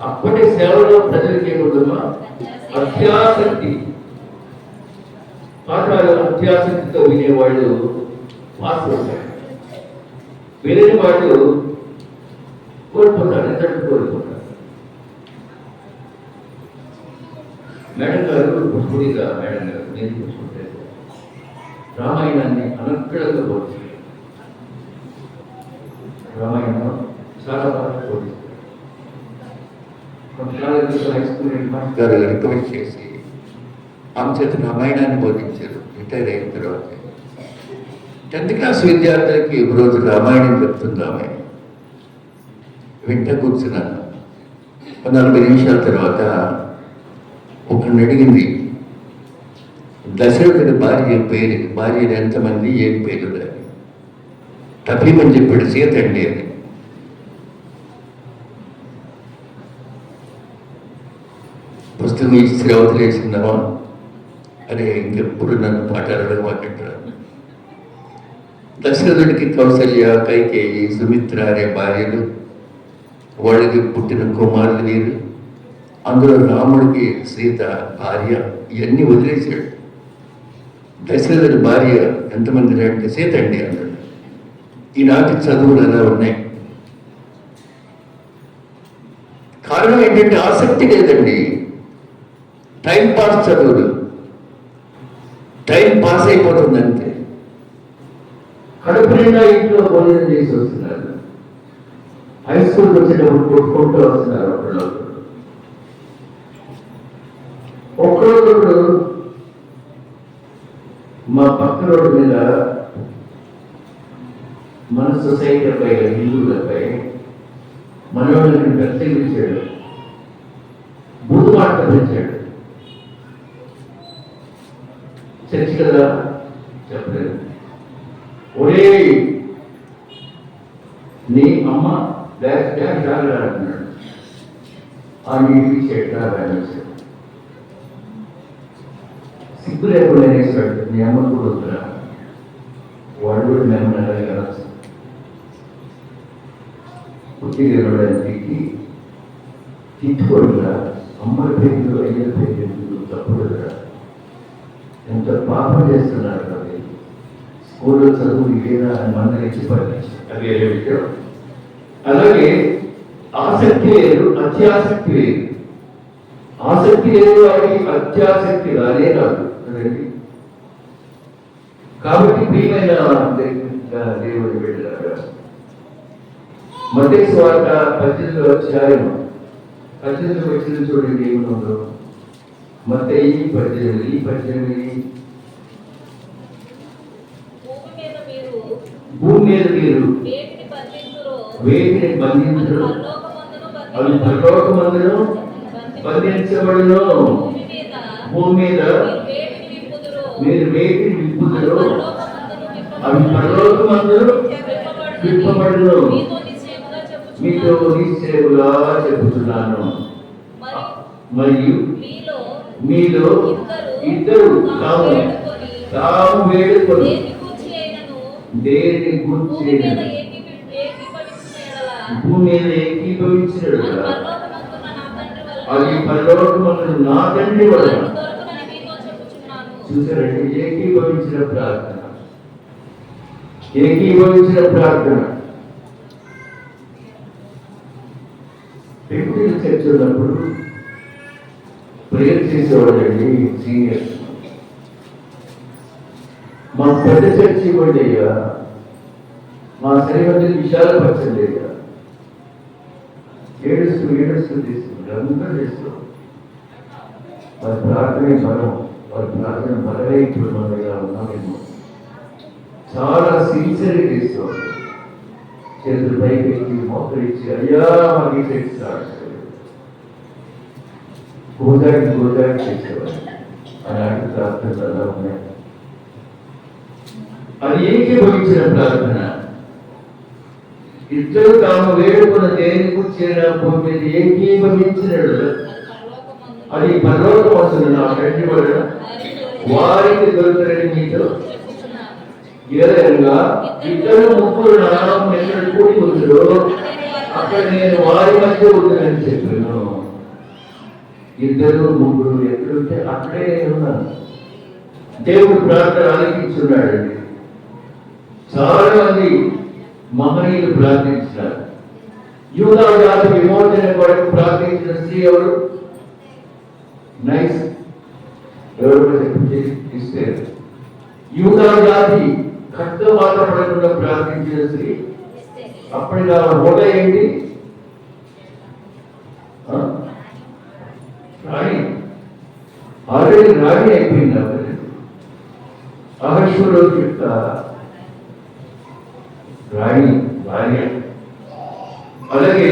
అప్పటి సేవలో ప్రజలకి ఏముందమ్మా? అత్యాసక్తి. పాఠాలు అత్యాసక్తితో వినేవాళ్ళు పాస్ అవుతారు, వినని వాళ్ళు కోల్పోతారు. ఎంతటి కోల్పోతారు? మేడం గారు పుష్పుడిగా మేడం గారు నేను చూసుకుంటే రామాయణాన్ని అనర్గళంగా పోల్చారు. రామాయణం చాలా బాగా పోల్చారు. హై స్కూల్ హెడ్ మాస్టర్ గారు రిక్వెస్ట్ చేసి ఆమె చేత రామాయణాన్ని బోధించారు. రిటైర్ అయిన తర్వాత 10th క్లాస్ విద్యార్థులకి ఒక రోజు రామాయణం చెప్తుందామె. వెంట కూర్చున్నాను. 40 నిమిషాల తర్వాత ఒకరిని అడిగింది, దశరథుడి భార్యలు ఎంతమంది, ఏం పేరు అని. తప్పేమని చెప్పాడు, సీత అండి అని. పుస్తకం ఇచ్చి అవతలేసిందామా? అరే ఇంకెప్పుడు నన్ను పాఠాలు మాట్లాడతారు. దశరథుడికి కౌసల్య, కైకేయి, సుమిత్ర అనే భార్యలు, వాళ్ళకి పుట్టిన కుమారులు వీరు. అందులో రాముడికి సీత భార్య. ఇవన్నీ వదిలేశాడు. దశరథుడి భార్య ఎంతమంది అంటే సీత అండి అన్నాడు. ఈనాటి చదువులు ఎలా ఉన్నాయి? కారణం ఏంటంటే ఆసక్తి లేదండి. టైం పాస్ చదువులు, టైం పాస్ అయిపోతుంది అంతే. కడుపు నిండా ఇంట్లో భోజనం చేసి వస్తున్నారు. హై స్కూల్కి వచ్చేటప్పుడు కొట్టుకుంటూ వస్తున్నారు. ఒక్కరోజు మా పక్క రోడ్డు మీద మన సొసైటీపై హిందువులపై మనోళ్ళని ప్రత్యేకించాడు, బూతుమాట పెంచాడు. చర్చి కదా చెప్పలేదు. ఒరే నీ అమ్మ డాష్ డాష్ అంటున్నాడు. ఆ నీటి చెట్లా వేసాడు. సిగ్గు లేకుండా వేసాడు. నీ అమ్మ కూడా వద్దురా, వాడు కూడా మేము కదా పుట్టికి తిట్టుకోడురా. అమ్మ పేరు అయ్యే పేరు తప్పుడురా. ఎంత పాపం చేస్తున్నారు కదా. స్కూల్లో చదువు ఇదేనా అని మందరించి పండించి అది వేరే విషయం. అలాగే ఆసక్తి లేదు, అత్యాసక్తి లేదు. ఆసక్తి లేదు అని అత్యాసక్తి రానే రాదు. కాబట్టి ప్రియమైన దేవుడు వెళ్ళారు. మత్తయి సువార్త 18వ అధ్యాయం 18 వచ్చిన చూడండి ఏమన్నా. మత్తయి 18 భూమి మీద మీరు వేటిని బంధించరు అవి పరలోకమందును బంధించబడును. భూమి మీద మీరు వేటిని విప్పుదురు అవి పరలోకమందును విప్పబడును. మీతో నిశ్చయముగా చెబుతున్నాను. మరియు మీలో ఇద్దరు తాము వేడుకొని దేని గురించి భూమి మీద ఏకీభవించినడు అది పరలోకమందు నా తండ్రి వలన దొరకదని మీతో చెప్పుచున్నాను. చూసారండి, ఏకీభవించిన ప్రార్థన, ఏకీభవించిన ప్రార్థన. పెంకుటిల్లు చర్చ ఉన్నప్పుడు ప్రేయర్ చేసేవాళ్ళండి సీనియర్స్. మా పెద్ద చర్చి ఇవ్వండి అయ్యా, మా సరిహద్దులు విశాలపరచండి అయ్యా. ఏడుస్తూ తీసుకుంటే అందరూ చేస్తాం. వారి ప్రార్థనే బలం, వారి ప్రార్థన బలమే ఇప్పుడు మనం ఇలా ఉన్నామేమో. చాలా సిన్సియర్గా చేస్తాం. చేతులు పైకి ఎత్తి మోకరించి అయ్యా మాకు చేస్తాడు. గోదాకి చేసేవాడు. అలాంటి ప్రార్థనలు అలా ఉన్నాయి. అది ఏకీభవించిన ప్రార్థన. ఇద్దరు తాము వేడుకున్న దేని కూర్చిన భూమి మీద ఏకీభవించినాడు. అది పరలోకమందు నా తండ్రి వలన వారికి దొరకరని మీతో ఏదైనా ఇద్దరు ముగ్గురు నామం ఎక్కడ కూడి ఉందో అక్కడ నేను వారి మధ్య ఉందని చెప్పాను. ఇద్దరు ముగ్గురు ఎక్కడుంటే అక్కడే నేను ఉన్నాను. దేవుడు ప్రార్థన ఆలకించున్నాడండి. చాలా మంది మహనీయులు ప్రార్థించినారు. యూదా జాతి విమోచన కొరకు ప్రార్థించిన స్త్రీ ఎవరు? నైస్ ఎవరు ఇస్తే యూదా జాతి కష్టవాత పడకుండా ప్రార్థించిన స్త్రీ. అప్పటికి హోదా ఏంటి? రాణి. ఆల్రెడీ రాణి అయిపోయింది. అహశ్వరోజు యొక్క రాణి భార్య. అలాగే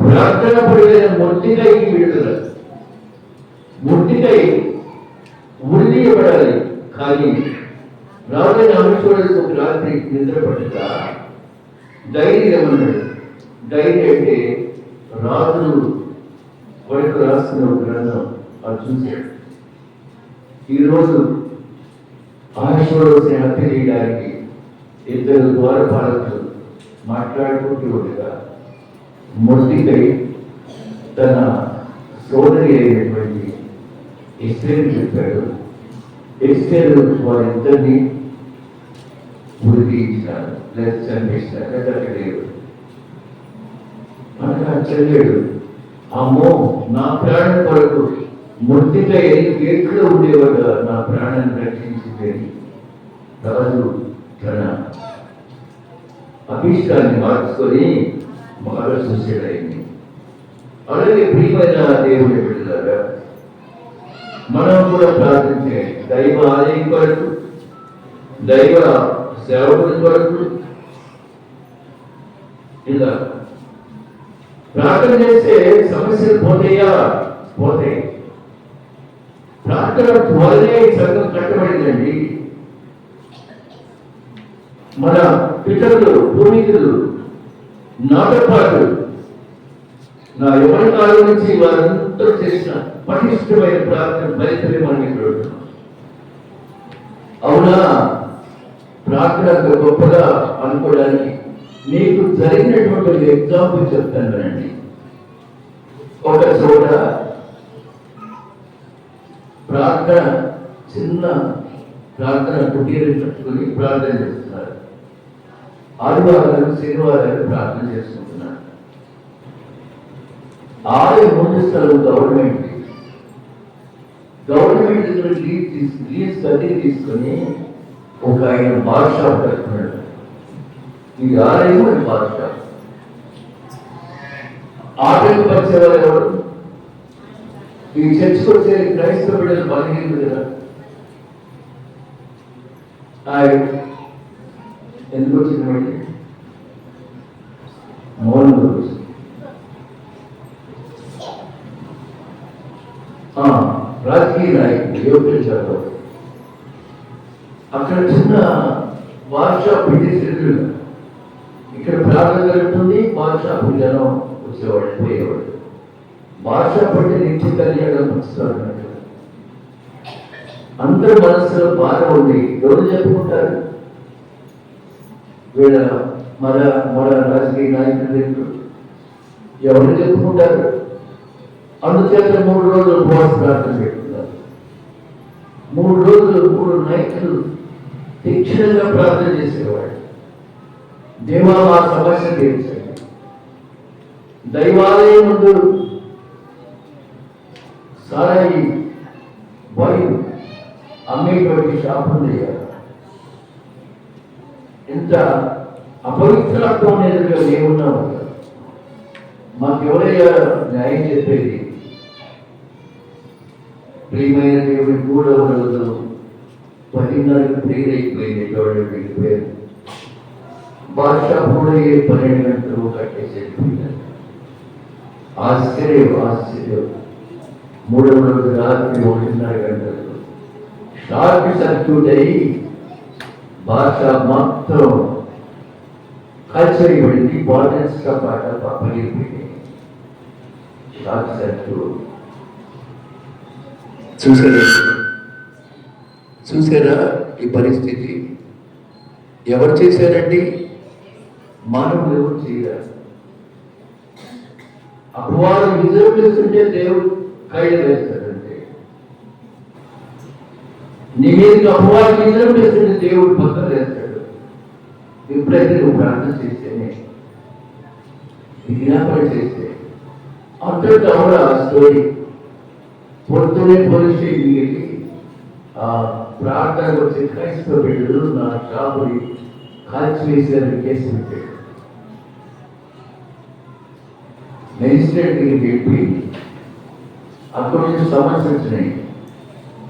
ప్రార్థన పడిన మొట్టికాయకి విడుదల. మొట్టికాయ ఉరిదీయబడాలి. కానీ రాజైన అహశ్వరోజు ఒక రాత్రి నిద్ర పట్టక ధైర్యం అన్నాడు. ధైర్యం అంటే రాజులు కొరకు రాసిన ఒక గ్రంథం అది చూశాడు. ఈరోజు అహశ్వరోజుని హత్య చేయడానికి ఇద్దరు ద్వారపాలకులు మాట్లాడుకుంటూ ఉండగా మొర్దెకై తన సోదరి అయినటువంటి ఎస్తేరు చెప్పాడు. ఎస్తేరు వారిద్దరిని ఉరితీయించినారు, లేదా చంపేసినారు. అక్కడలేడు. అనగా చదివాడు, అమ్మో నా ప్రాణం కొరకు మొర్దెకై గేట్లో ఉండేవాడు నా ప్రాణాన్ని రక్షించింది. రాజు తన అభిష్టాన్ని మార్చుకొని బాగా సూసైడ్ అయింది. అలాగే ప్రియమైన దేవుని బిడ్డలారా, మనం కూడా ప్రార్థించే దైవ ఆలయం కొరకు, దైవ సేవకుల కొరకు ఇలా ప్రార్థన చేస్తే సమస్యలు పోతాయా? పోతాయి. ప్రార్థన ద్వారానే సంఘం కట్టబడిందండి. మన పితరులు, పూర్వీకులు నాతో పాటు నా ఎవరి కాలం నుంచి వారందరూ చేసిన పటిష్టమైన ప్రార్థన ఫలితమే మనం ఇక్కడ ఉంటున్నాం. అవునా? ప్రార్థన అంత గొప్పగా అనుకోవడానికి మీకు జరిగినటువంటి ఎగ్జాంపుల్ చెప్తానండి. ఒక చోట ప్రార్థన, చిన్న ప్రార్థన కుటీరం కట్టుకుని ప్రార్థన చేస్తున్నారు. ఆదివారాలు శనివారాలు ప్రార్థన చేసుకుంటున్నారు. ఆలయ ముందు స్థలం గవర్నమెంట్ లీజ్ కట్టి తీసుకొని ఒక ఆయన బార్ షాప్ కట్టుకున్నాడు. ఈ ఆలయం బార్ షాప్. ఆటంకపరిచేవారు ఎవరు? ఈ చర్చకు వచ్చే క్రైస్తవ బిడ్డలు బలహీనలు కదా. ఎందుకు వచ్చిందండి? మౌనం గురించి. రాజకీయ నాయకులు యోగ్యులు చదవాలి. అక్కడ చిన్న బార్ షాప్ పెట్టేసి ఇక్కడ ప్రార్థన జరుగుతుంది, బార్ షాప్ జనం వచ్చేవాడు, పోయేవాడు. బార్ షాప్ అంటే నిత్య కళ్యాణం వస్తారు. అందరి మనసులో బాధ ఉంది. ఎవరు చెప్పుకుంటారు? వీళ్ళ మన రాజకీయ నాయకులు ఎవరు చెప్పుకుంటారు? అందుచేత 3 రోజులు ఉపవాస ప్రార్థన పెట్టుకున్నారు. 3 రోజులు 3 నైట్లు తీక్షణంగా ప్రార్థన చేసేవాడు. దేవా మా సమస్య తీర్చండి. దైవాలయం ముందు సారాయి వైన్ అమ్మేటువంటి షాపులు చేయాలి. ఇంత అపవిత్రాత్వం ఎదురుగా ఏమున్నాము, మాకెవరయ్యా న్యాయం చెప్పేది? ప్రియమైన దేవుని 3వ రోజు 10:30కి ప్రేరైపోయింది. వెళ్ళిపోయారు. బాద్షా కూడా 12 గంటలు కట్టేసి వెళ్ళిపోయారు. ఆశ్చర్యం 3వ రోజు రాత్రి 1:30 గంటలు షార్ట్ సర్క్యూట్ అయ్యి బాద్షా మొత్తం కల్చరీ వెళ్ళి బాటిల్స్ తో పాటు పగిలిపోయింది. షార్ట్ సర్క్యూట్ చూసారా ఈ పరిస్థితి? ఎవరు చేశారండి? మానవులు ఎవరు చేయరు. అపవాదం రిజర్వ్ చేస్తుంటే దేవుడు కైలు వేస్తాడంటే, నీ మీద అపవాదం రిజర్వ్ చేస్తుంటే దేవుడు పక్కన వేస్తాడు. ఎప్పుడైతే నువ్వు ప్రార్థన చేస్తేనే, జ్ఞాపన చేస్తే అంతటా కూడా ఆ స్టోరీ పొద్దునే పోలీస్ స్టేషన్కి వెళ్ళి ఆ ప్రార్థన వచ్చే క్రైస్తవ బిడ్డలు నా షాపుని కాల్చివేశారని కేసు పెట్టాడు. మెజిస్ట్రేట్ చెప్పి అక్కడి నుంచి సమస్య వచ్చినాయి.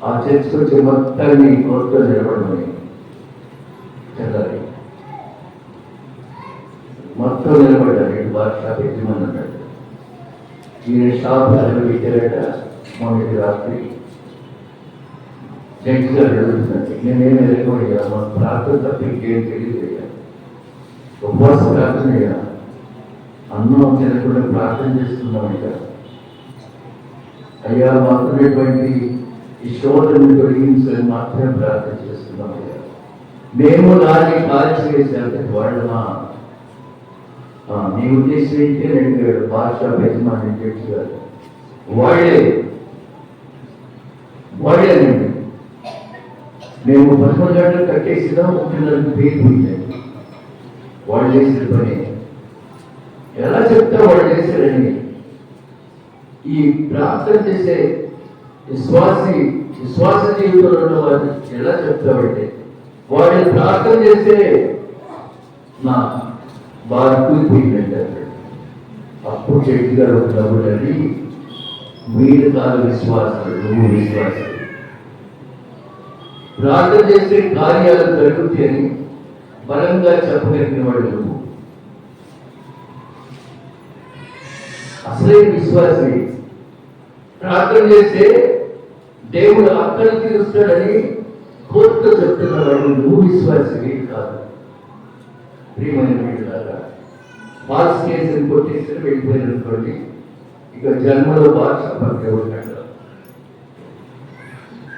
ఆ చర్చకు వచ్చే మొత్తాన్ని కోర్టులో నిలబడమని చల్లారి మొత్తం నిలబడ్డారు. ఇటు బాద్షా యజమాని అన్నాడు, ఈయన షాప్ పెట్టారట. మొన్నటి రాత్రి జడ్జి గారు అడుగుతున్నట్టు నేనేమి ఎదుర్కోయ్యా, మా ప్రార్థన తప్ప ఇంకేం తెలియదయ్యా, ఉపవాస ప్రార్థన అయ్యా, అన్నం తినకుండా ప్రార్థన చేస్తున్నామయ్యా, అయ్యా మాకున్నటువంటి ఈ శోధనను తొలగించని మాత్రమే ప్రార్థన చేస్తున్నామయ్యా, మేము దాన్ని కాల్చివేశాక వాళ్ళమా? నీ ఉద్దేశం ఏంటి అని అడిగాడు బాద్షా యజమాని జడ్జి గారు. వాళ్ళేనండి, మేము 11 గంటలు కట్టేసినా 3:30కి పేరుపోయిందండి. వాళ్ళు చేసిన పని ఎలా చెప్తా వాళ్ళు చేశారని? ఈ ప్రార్థన చేసే విశ్వాస జీవితంలో ఉన్న వారిని ఎలా చెప్తామంటే, వాళ్ళు ప్రార్థన చేసే నా బాగా కూలిపోయిందంటే అప్పుడు చెట్టు గారు నవ్వులని, మీరు కాదు విశ్వాసాలు, నువ్వు విశ్వాసాలు. ప్రార్థన చేసే కార్యాలు జరుగుతాయని బలంగా చెప్పగలిగిన వాడు నువ్వు. అసలే విశ్వాసి. ప్రార్థన చేస్తే దేవుడు అక్కలు తీరుస్తాడని కోర్టులో చెప్తున్న వాడు నువ్వు విశ్వాసివి కాదు. ప్రియమైన వీళ్ళలాగా ఫాల్స్ కేసుని కొట్టేసి వెళ్ళిపోయిన అనుకోండి, ఇక జన్మలో బాద్షా పక్కన ఉంటాడు.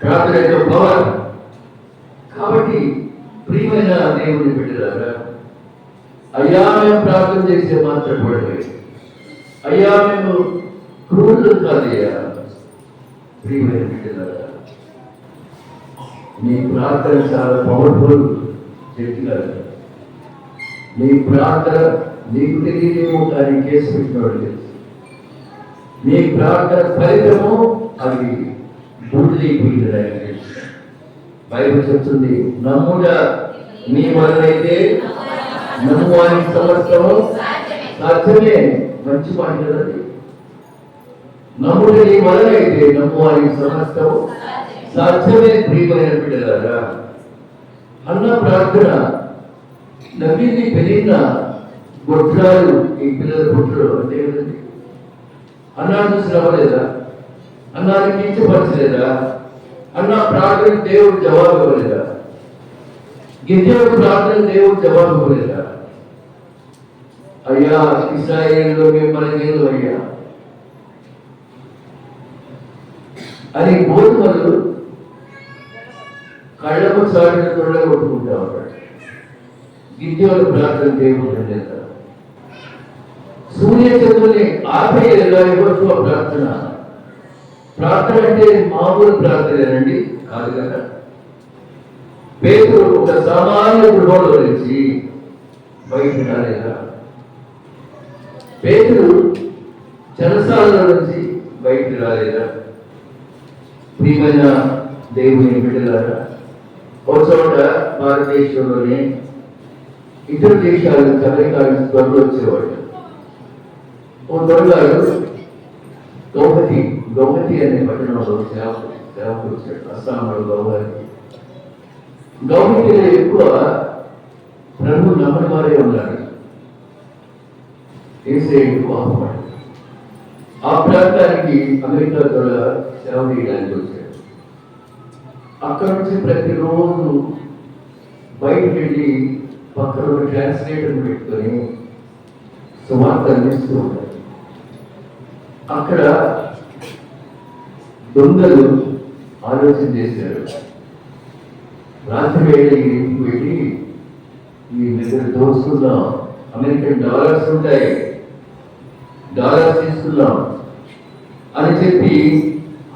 ప్రార్థన యొక్క పవర్. కాబట్టి ప్రియమైన దేవుని బిడ్డలారా, అయ్యా మేము ప్రార్థన చేసే మాత్రం పడలేదు, అయ్యా మేము క్రూరులు కాదయ్యా. ప్రియమైన బిడ్డలారా, నీ ప్రార్థన చాలా పవర్ఫుల్. చెప్తున్నారు నీ ప్రార్థన నీకు తెలియదేమో, కానీ కేసు పెట్టినవాడు తెలుసు. నీ ప్రార్థన ఫలితము అది బూడిదైపోయింది. బైబిల్ చెప్తుంది, నమ్ముగా నీ వలనైతే నమ్మువానికి సమస్తము సాధ్యమే. మంచి మాట కదండి. నమ్ముడు నీ వలనైతే నమ్మువానికి సమస్తము సాధ్యమే. ప్రియమైన బిడ్డలారా, అన్న ప్రార్థన నవ్వింది పెరిగిన గొడ్రాలు, ఈ పిల్లల గొడ్రాలు అంటే కదండి. అన్నాడు చూసి నవ్వలేదా? అన్నాన్ని కించపరచలేదా? అన్న ప్రార్థన దేవుడు జవాబు ఇవ్వలేదా? గిద్యోను ప్రార్థన దేవుడు జవాబు ఇవ్వలేదా? అయ్యా ఇశ్రాయేలులో మిమ్మల్ని నేను అయ్యా అని గోధుమలు కళ్ళకు సాటిన తొడలు కొట్టుకుంటా ఉన్నాడు. గిద్యోను ప్రార్థన దేవుడు లేదా? సూర్య చంద్రుని ఆపేయలేదా? ఇవ్వచ్చు ఆ ప్రార్థన ప్రార్థన అంటే మామూలు ప్రార్థనేనండి, కాదు కదా. పేతురు ఒక సామాన్య గృహంలో నుంచి బయటకు రాలేదా? పేతురు చెరసాలలో నుంచి బయటకు రాలేదా? ప్రియమైన దేవుని బిడ్డలారా, ఒక చోట భారతదేశంలోనే ఇతర దేశాలు అమెరికాలు త్వరలో వచ్చేవాడు. ఓ దొరగారు గౌహతి అనే పట్టణంలో సేవకు వచ్చాడు. అస్సాంలో గౌహతిలో ఎక్కువ ప్రభు నమ్మని వారే ఉన్నారు. కోపపడి ఆ ప్రాంతానికి అమెరికా ద్వారా సేవ చేయడానికి వచ్చాడు. అక్కడ నుంచి ప్రతిరోజు బయటకు వెళ్ళి పక్కన ఒక ట్రాన్స్లేటర్ పెట్టుకొని సువార్త అందిస్తూ ఉంటాడు. అక్కడ దొంగలు ఆలోచన చేశారు, రాత్రి వేళ ఈ ఇంటికి వెళ్ళి ఈ దగ్గర దోసుకుందాం, అమెరికన్ డాలర్స్ ఉంటాయి, డాలర్స్ తీసుకుందాం అని చెప్పి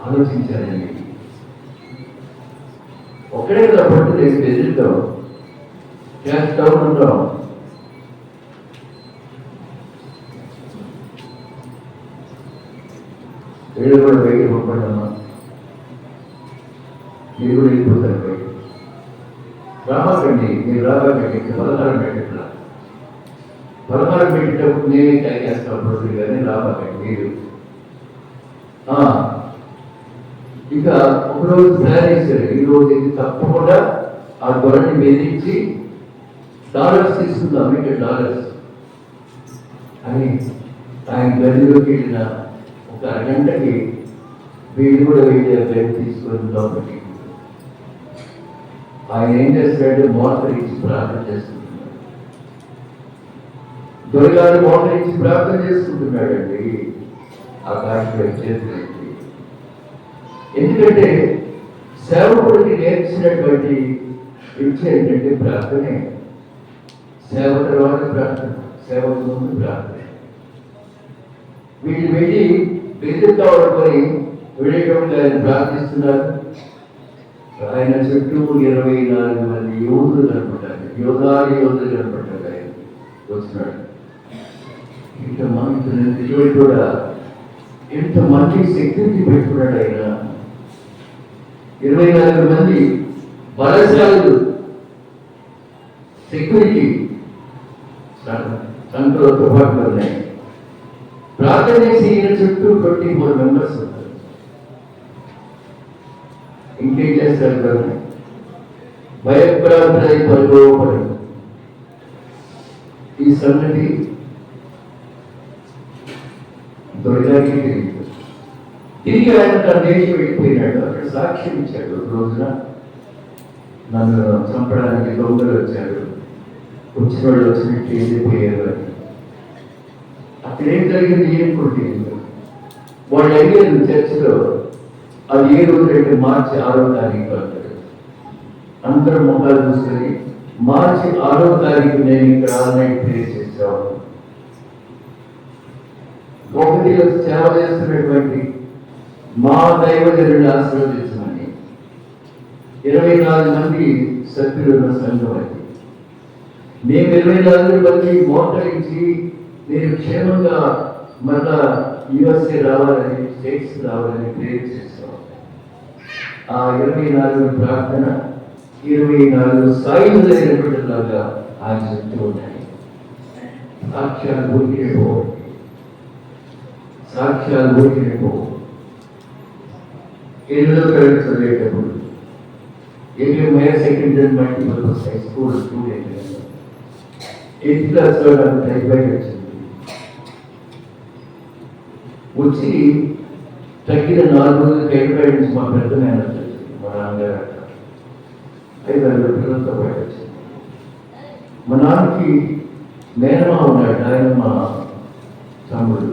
ఆలోచించారండి. ఒక్కడే కదా పట్టు చేసి ఎదురుతాం, క్యాష్ డౌన్ ఉంటాం. వీళ్ళు కూడా బయట పంపడమ్మా, మీరు కూడా వెళ్ళిపోతారు బయట. రామాకండి, మీరు రామాకండి, పలహారం పెట్టట్లా. పలహారం పెట్టేటప్పుడు నేనే ట్యాగ్ చేస్తాను కానీ రామాకండి మీరు. ఇక ఒకరోజు ప్లాన్ చేశారు, ఈరోజు ఇది తప్పకుండా ఆ దొరని బెదిరించి డాలర్స్ తీసుకుందాం, మీకు డాలర్స్ అని ఆయన గదిలోకి వెళ్ళిన ఒక అరగంటకి వీళ్ళు కూడా వెళ్ళి గది తీసుకొని లోపలికి ఆయన ఏం చేస్తాడంటే మోకరించి ప్రార్థన చేసుకుంటున్నాడు. దొరగారు మోకరించి ప్రార్థన చేసుకుంటున్నాడండి ఆకాశంలో చేతులెత్తి. ఎందుకంటే సేవకుడికి నేర్చినటువంటి విద్య ఏంటంటే ప్రార్థనే. సేవ తర్వాత ప్రార్థన, సేవకు ముందు ప్రార్థన. వీళ్ళు వెళ్ళి బెదిరితా పడుకొని వెళ్ళేటప్పుడు ఆయన ప్రార్థిస్తున్నారు. ఆయన చుట్టూ 24 మంది యోధులు కనపడ్డారు, యోధులు కనపడ్డారు. ఆయన వచ్చినాడు. ఇంతమంది కూడా ఎంతమంది సెక్యూరిటీ పెట్టుకున్నాడు ఆయన. 24 మంది బలశాలు సెక్యూరిటీ కంట్రోల్తో పాటు ఉన్నాయి. ప్రార్థన చేసి ఈయన చుట్టూ 24 మెంబర్స్ ఉంటారు. ఇంకేం చేస్తారు కదా, భయప్రాంతులై పరుగోపడు. ఈ సంగతి దొరగారికి తెలియదు. తిరిగి ఆయన తన దేశం వెళ్ళిపోయినాడు. అక్కడ సాక్ష్యం ఇచ్చాడు. ఒక రోజున నన్ను చంపడానికి దొంగలు వచ్చారు, వచ్చిన వాళ్ళు వచ్చినట్టు వెళ్ళిపోయారు అని. అక్కడ ఏం జరిగింది ఏం కొట్టింది. వాళ్ళు అడిగారు చర్చిలో, అది ఏ రోజు అంటే మార్చి 6వ తారీఖు అంటారు. అందరూ మొక్కలు చూసుకొని మార్చి 6వ తారీఖు నేను ఇక్కడ ఆన్లైన్ ప్రేర్ చేస్తాను. ఒకటి సేవ చేస్తున్నటువంటి మా దైవజనుడిని ఆశీర్వదించమని 24 మంది సభ్యులున్న సంఘం అది. మేము 24 మంది మోకరించి నేను క్షేమంగా మళ్ళా యుఎస్ఏ రావాలని, స్టేట్స్ రావాలని ప్రేర్ చేస్తాం. ఆ 24 ప్రార్థన 24 సాయుధైనటువంటిలాగా ఆయన చెప్తూ ఉన్నాయి. సాక్ష్యాలు ఊరికిపో ఇల్లు కలిసి చదివేటప్పుడు secondary multiple high school student 8th క్లాస్లో నాకు టైఫాయిడ్ వచ్చింది. వచ్చి తగ్గిన 4 రోజులు టైఫాయిడ్ నుంచి మా పెద్ద మేనేజ్ వచ్చింది. మా నాన్నగారు 5-6 పిల్లలతో పాటు వచ్చింది. మా నాన్నకి మేనమా ఉన్నాడు, ఆయన మా తమ్ముడు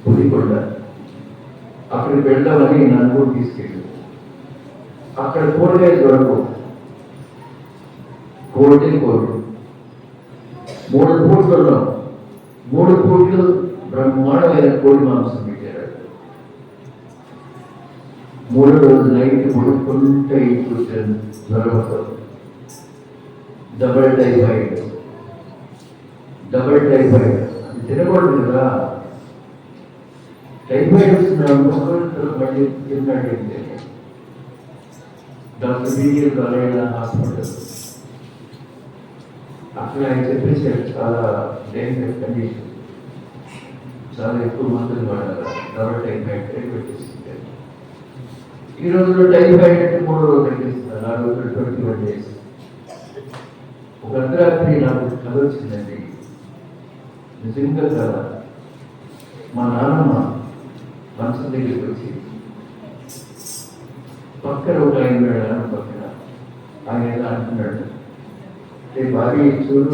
పులికొండ. అక్కడికి వెళ్దామని నన్ను కూడా తీసుకెళ్ళి, అక్కడ కూరగాయలు దొరకవు, కోడి 3 పూట్లు ఉన్నాం. 3 పూట్లు బ్రహ్మాండమైన కోడి మాంసం పెట్టారు. మూడో రోజు నైట్ పడుకుంటే కూర్చొని జ్వరం వస్తుంది. డబల్ టైఫాయిడ్ అది తినకూడదు కదా. టైఫాయిడ్ వచ్చిన మళ్ళీ తిన్నాడంటే డాక్టర్ బిఎల్ నారాయణ హాస్పిటల్, అక్కడ ఆయన చెప్పేసారు చాలా డేంజర్ కండిషన్, చాలా ఎక్కువ మందులు వాడాలి, డబల్ టైఫాయిడ్ పెట్టేసింది. ఈ రోజుల్లో టైఫాయిడ్ అంటే 3 రోజులు తగ్గిస్తున్నారు, 4 రోజులు 21 days. ఒక అర్ధరాత్రి నాకు కథ వచ్చిందండి, నిజంగా కదా. మా నాన్నమ్మ మనసు దగ్గరికి వచ్చి పక్కన ఒక ఆయన ఉన్నాడు, పక్కన ఆయన ఎలా అంటున్నాడు, భార్య చూడు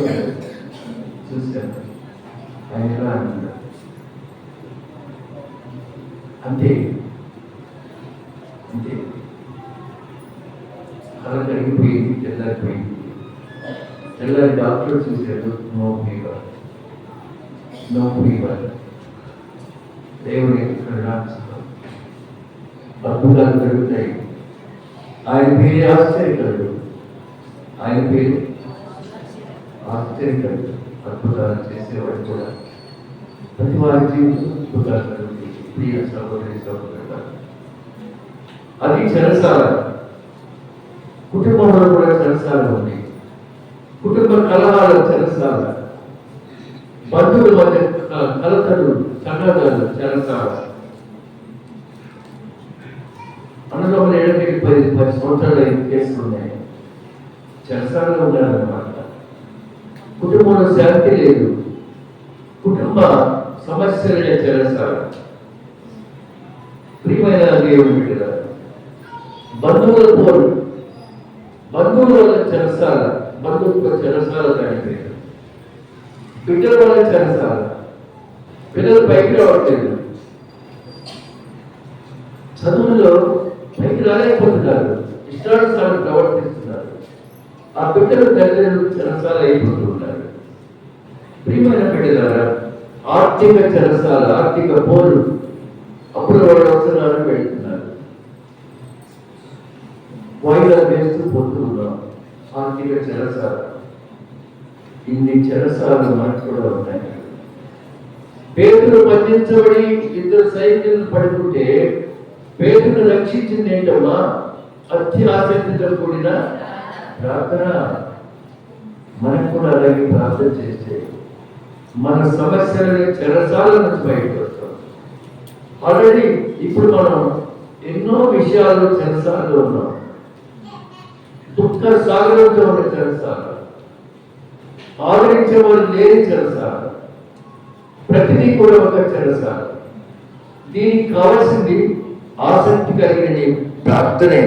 చూశాను, ఆయన ఎలా అంటున్నాడు. అంతే అంతే అలా కరిగిపోయింది. తెల్లారిపోయింది. తెల్లారి డాక్టర్ చూశాడు, నో ఫీవర్. దేవుని అద్భుతాలు జరుగుతాయి. ఆయన పేరు ఆశ్చర్యకరుడు, ఆయన పేరు ఆశ్చర్యకరుడు. అద్భుతాలు చేసేవాడు కూడా. ప్రతి వారి జీవితంలో అద్భుతాలు జరుగుతాయి. ప్రియ సహోదరి సహోదరుడు, అది చెరసాల. కుటుంబంలో కూడా చెరసాల ఉంది. కుటుంబ కలహాల చెరసాల, బంధువుల మధ్య కలతలు సంఘాలు చెరసాల. అన్నదమ్ముల ఏళ్ళకి 10 సంవత్సరాలు కేసులు ఉన్నాయి, చెరసాలలో ఉండాలన్నమాట. కుటుంబంలో శాంతి లేదు, కుటుంబ సమస్యలే చెరసాల. ప్రియమైన దేవుని బిడ్డలారా, బంధువుల పోరు, బంధువుల వల్ల చెరసాల, బంధువుల చెరసాల కాడిపోయారు. బిడ్డల వల్ల చెరసాల, పిల్లలు పైకి రావట్లేదు, చదువుల్లో పైకి రాలేకపోతున్నారు, ఇష్టానుసారం ప్రవర్తిస్తున్నారు. ఆ బిడ్డలు తల్లిదండ్రులు చెరసాల అయిపోతున్నారు. ప్రియమైన బిడ్డలారా, ఆర్థిక చెరసాల, ఆర్థిక పోరు. అప్పుడు వాళ్ళు అవసరాలు వెళ్తున్నారు, వాయిదాలు వేస్తూ పోతున్నాం. ఆర్థిక చెరసాల. ఇన్ని చెరసాలు మనకు కూడా ఉన్నాయి. పేతురు బంధించబడి 2 సైనికులు పడుకుంటే పేతురు రక్షించింది ఏంటమ్మా? అత్యాసక్తితో కూడిన ప్రార్థన. మనకు కూడా అలాగే ప్రార్థన చేస్తే మన సమస్యలని చెరసాల నుంచి బయటకు వస్తాం. ఆల్రెడీ ఇప్పుడు మనం ఎన్నో విషయాలు చెరసాలలో ఉన్నాం. దుఃఖ సాగరంతో ఉన్న చెరసాల, ఆదరించే వాళ్ళు లేని చెరసాల, ప్రతిదీ కూడా ఒక చెరసాల. దీనికి కావాల్సింది ఆసక్తి కలిగిన నీ ప్రార్థనే,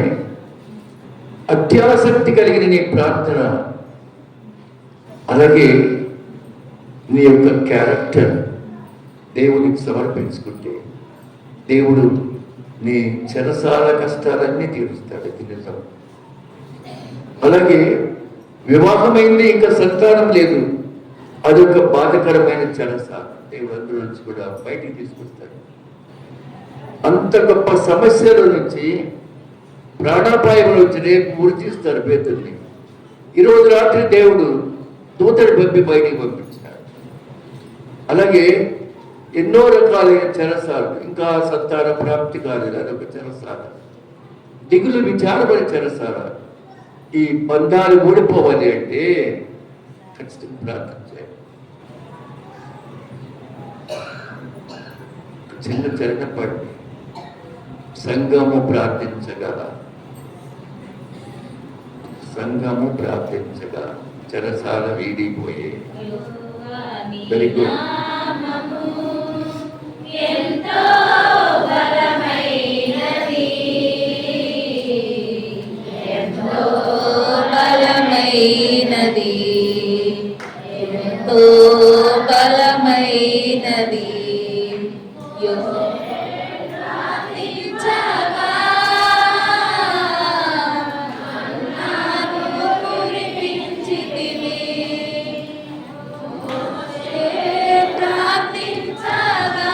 అత్యాసక్తి కలిగిన నీ ప్రార్థన. అలాగే నీ యొక్క క్యారెక్టర్ దేవునికి సమర్పించుకుంటే దేవుడు నీ చెరసాల కష్టాలన్నీ తీరుస్తాడు. నిజం. అలాగే వివాహమైంది, ఇంకా సంతానం లేదు, అదొక బాధకరమైన చెరసాల. దేవుడు అందులో నుంచి కూడా బయటికి తీసుకొస్తాడు. అంత గొప్ప సమస్యల నుంచి, ప్రాణాపాయం నుంచి రేపు గుర్తిస్తారు పేతుల్ని. ఈరోజు రాత్రి దేవుడు దూతడు పంపి బయటికి పంపించాడు. అలాగే ఎన్నో రకాలైన చెరసాలు. ఇంకా సంతాన ప్రాప్తి కాలేదు, అదొక చెరసాల. దిగులు విచారమైన చెరసాల. ఈ బంధాలు ఊడిపోవాలి అంటే ఖచ్చితంగా ప్రార్థన చేయాలి. చిన్న చరణపాటి సంఘము ప్రార్థించగా చెరసాల వీడిపోయే. Very good. ఎంతో బలమైనది, ఎంతో బలమైనది, ఎంతో బలమైనది. ప్రార్థించగా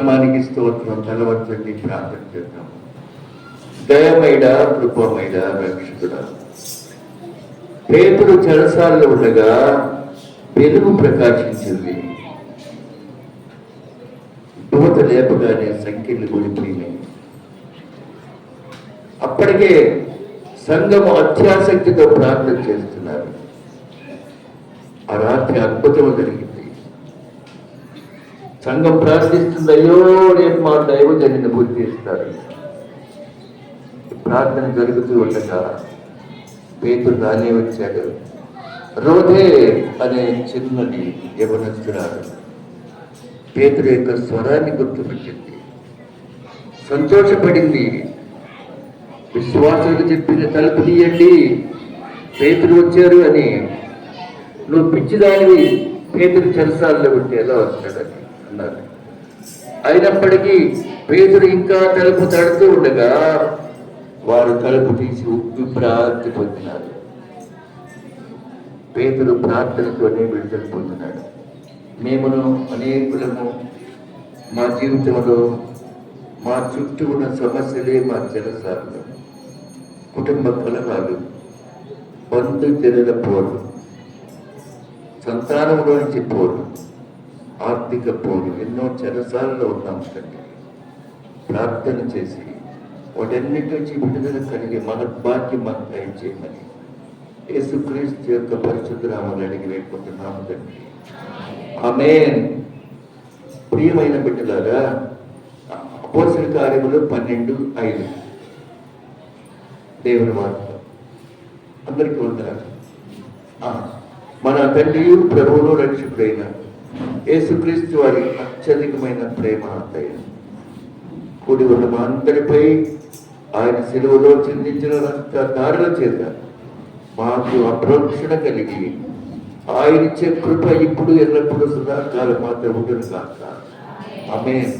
నామానికి స్తోత్రం. తలవంచండి, ప్రార్థన చేద్దాం. దయమైడ, కృపమైడ, రక్షకుడా, పేతురు చెరసాల్లో ఉండగా వెలుగు ప్రకాశించింది. దూత లేపగానే సంఖ్యలు కూలిపోయినాయి. అప్పటికే సంఘము అత్యాసక్తితో ప్రార్థన చేస్తున్నారు. ఆ రాత్రి అద్భుతం జరిగింది. సంఘం ప్రార్థిస్తుంది, అయ్యో రేపు మా దైవజనుని గుర్తిస్తారు. ప్రార్థన జరుగుతూ ఉండగా పేతురు రానే వచ్చాడు. రోధే అనే చిన్నది యవనస్తురాలు పేతురు యొక్క స్వరాన్ని గుర్తుపెట్టింది, సంతోషపడింది. విశ్వాసులకు చెప్పిన తలుపు తీయండి, పేతురు వచ్చారు అని. నువ్వు పిచ్చిదానివి, పేతురు చెరసాల్లో ఉంటే ఎలా వస్తాడని అన్నారు. అయినప్పటికీ పేతురు ఇంకా తలుపు తడుతూ ఉండగా వారు తలుపు తీసి ఉప్పి ప్రార్థన పొందినారు. పేతురు ప్రార్థనతోనే విడుదల పొందినాడు. మేమును అనేకులము మా జీవితంలో మా చుట్టూ ఉన్న సమస్యలే మా చెరసాలు, కుటుంబ కలహాలు, బంధుజనుల పోరు, సంతానంలో నుంచి పోరు, ఆర్థిక పోరు, ఎన్నో చెరసాలలో ఉన్నాం కంటే ప్రార్థన చేసి వాటన్నిటి నుంచి విడుదల కలిగే మహద్భాగ్యం మాకు దయచేయమని యేసుక్రీస్తు యొక్క పరిశుద్ధ నామములో అడిగి వేడుకుంటున్నాము తండ్రి. ఆమేన్. ప్రియమైన బిడ్డలారా, అపోస్తల కార్యములు 12:5 దేవుని వార్త. అందరికీ వందనాలు. మన తండ్రి ప్రభువును రక్షకుడైన యేసుక్రీస్తు వారి అత్యధికమైన ప్రేమ దయ కూడి ఉన్న మా అందరిపై ఆయన సెలవులో చెందించిన దారుల చేత మాకు అప్రోక్షణ కలిగి ఆయన ఇచ్చే కృప ఇప్పుడు ఎల్లప్పుడూ సదాకాలం మాత్రం ఉంటుంది కాక. ఆమేన్.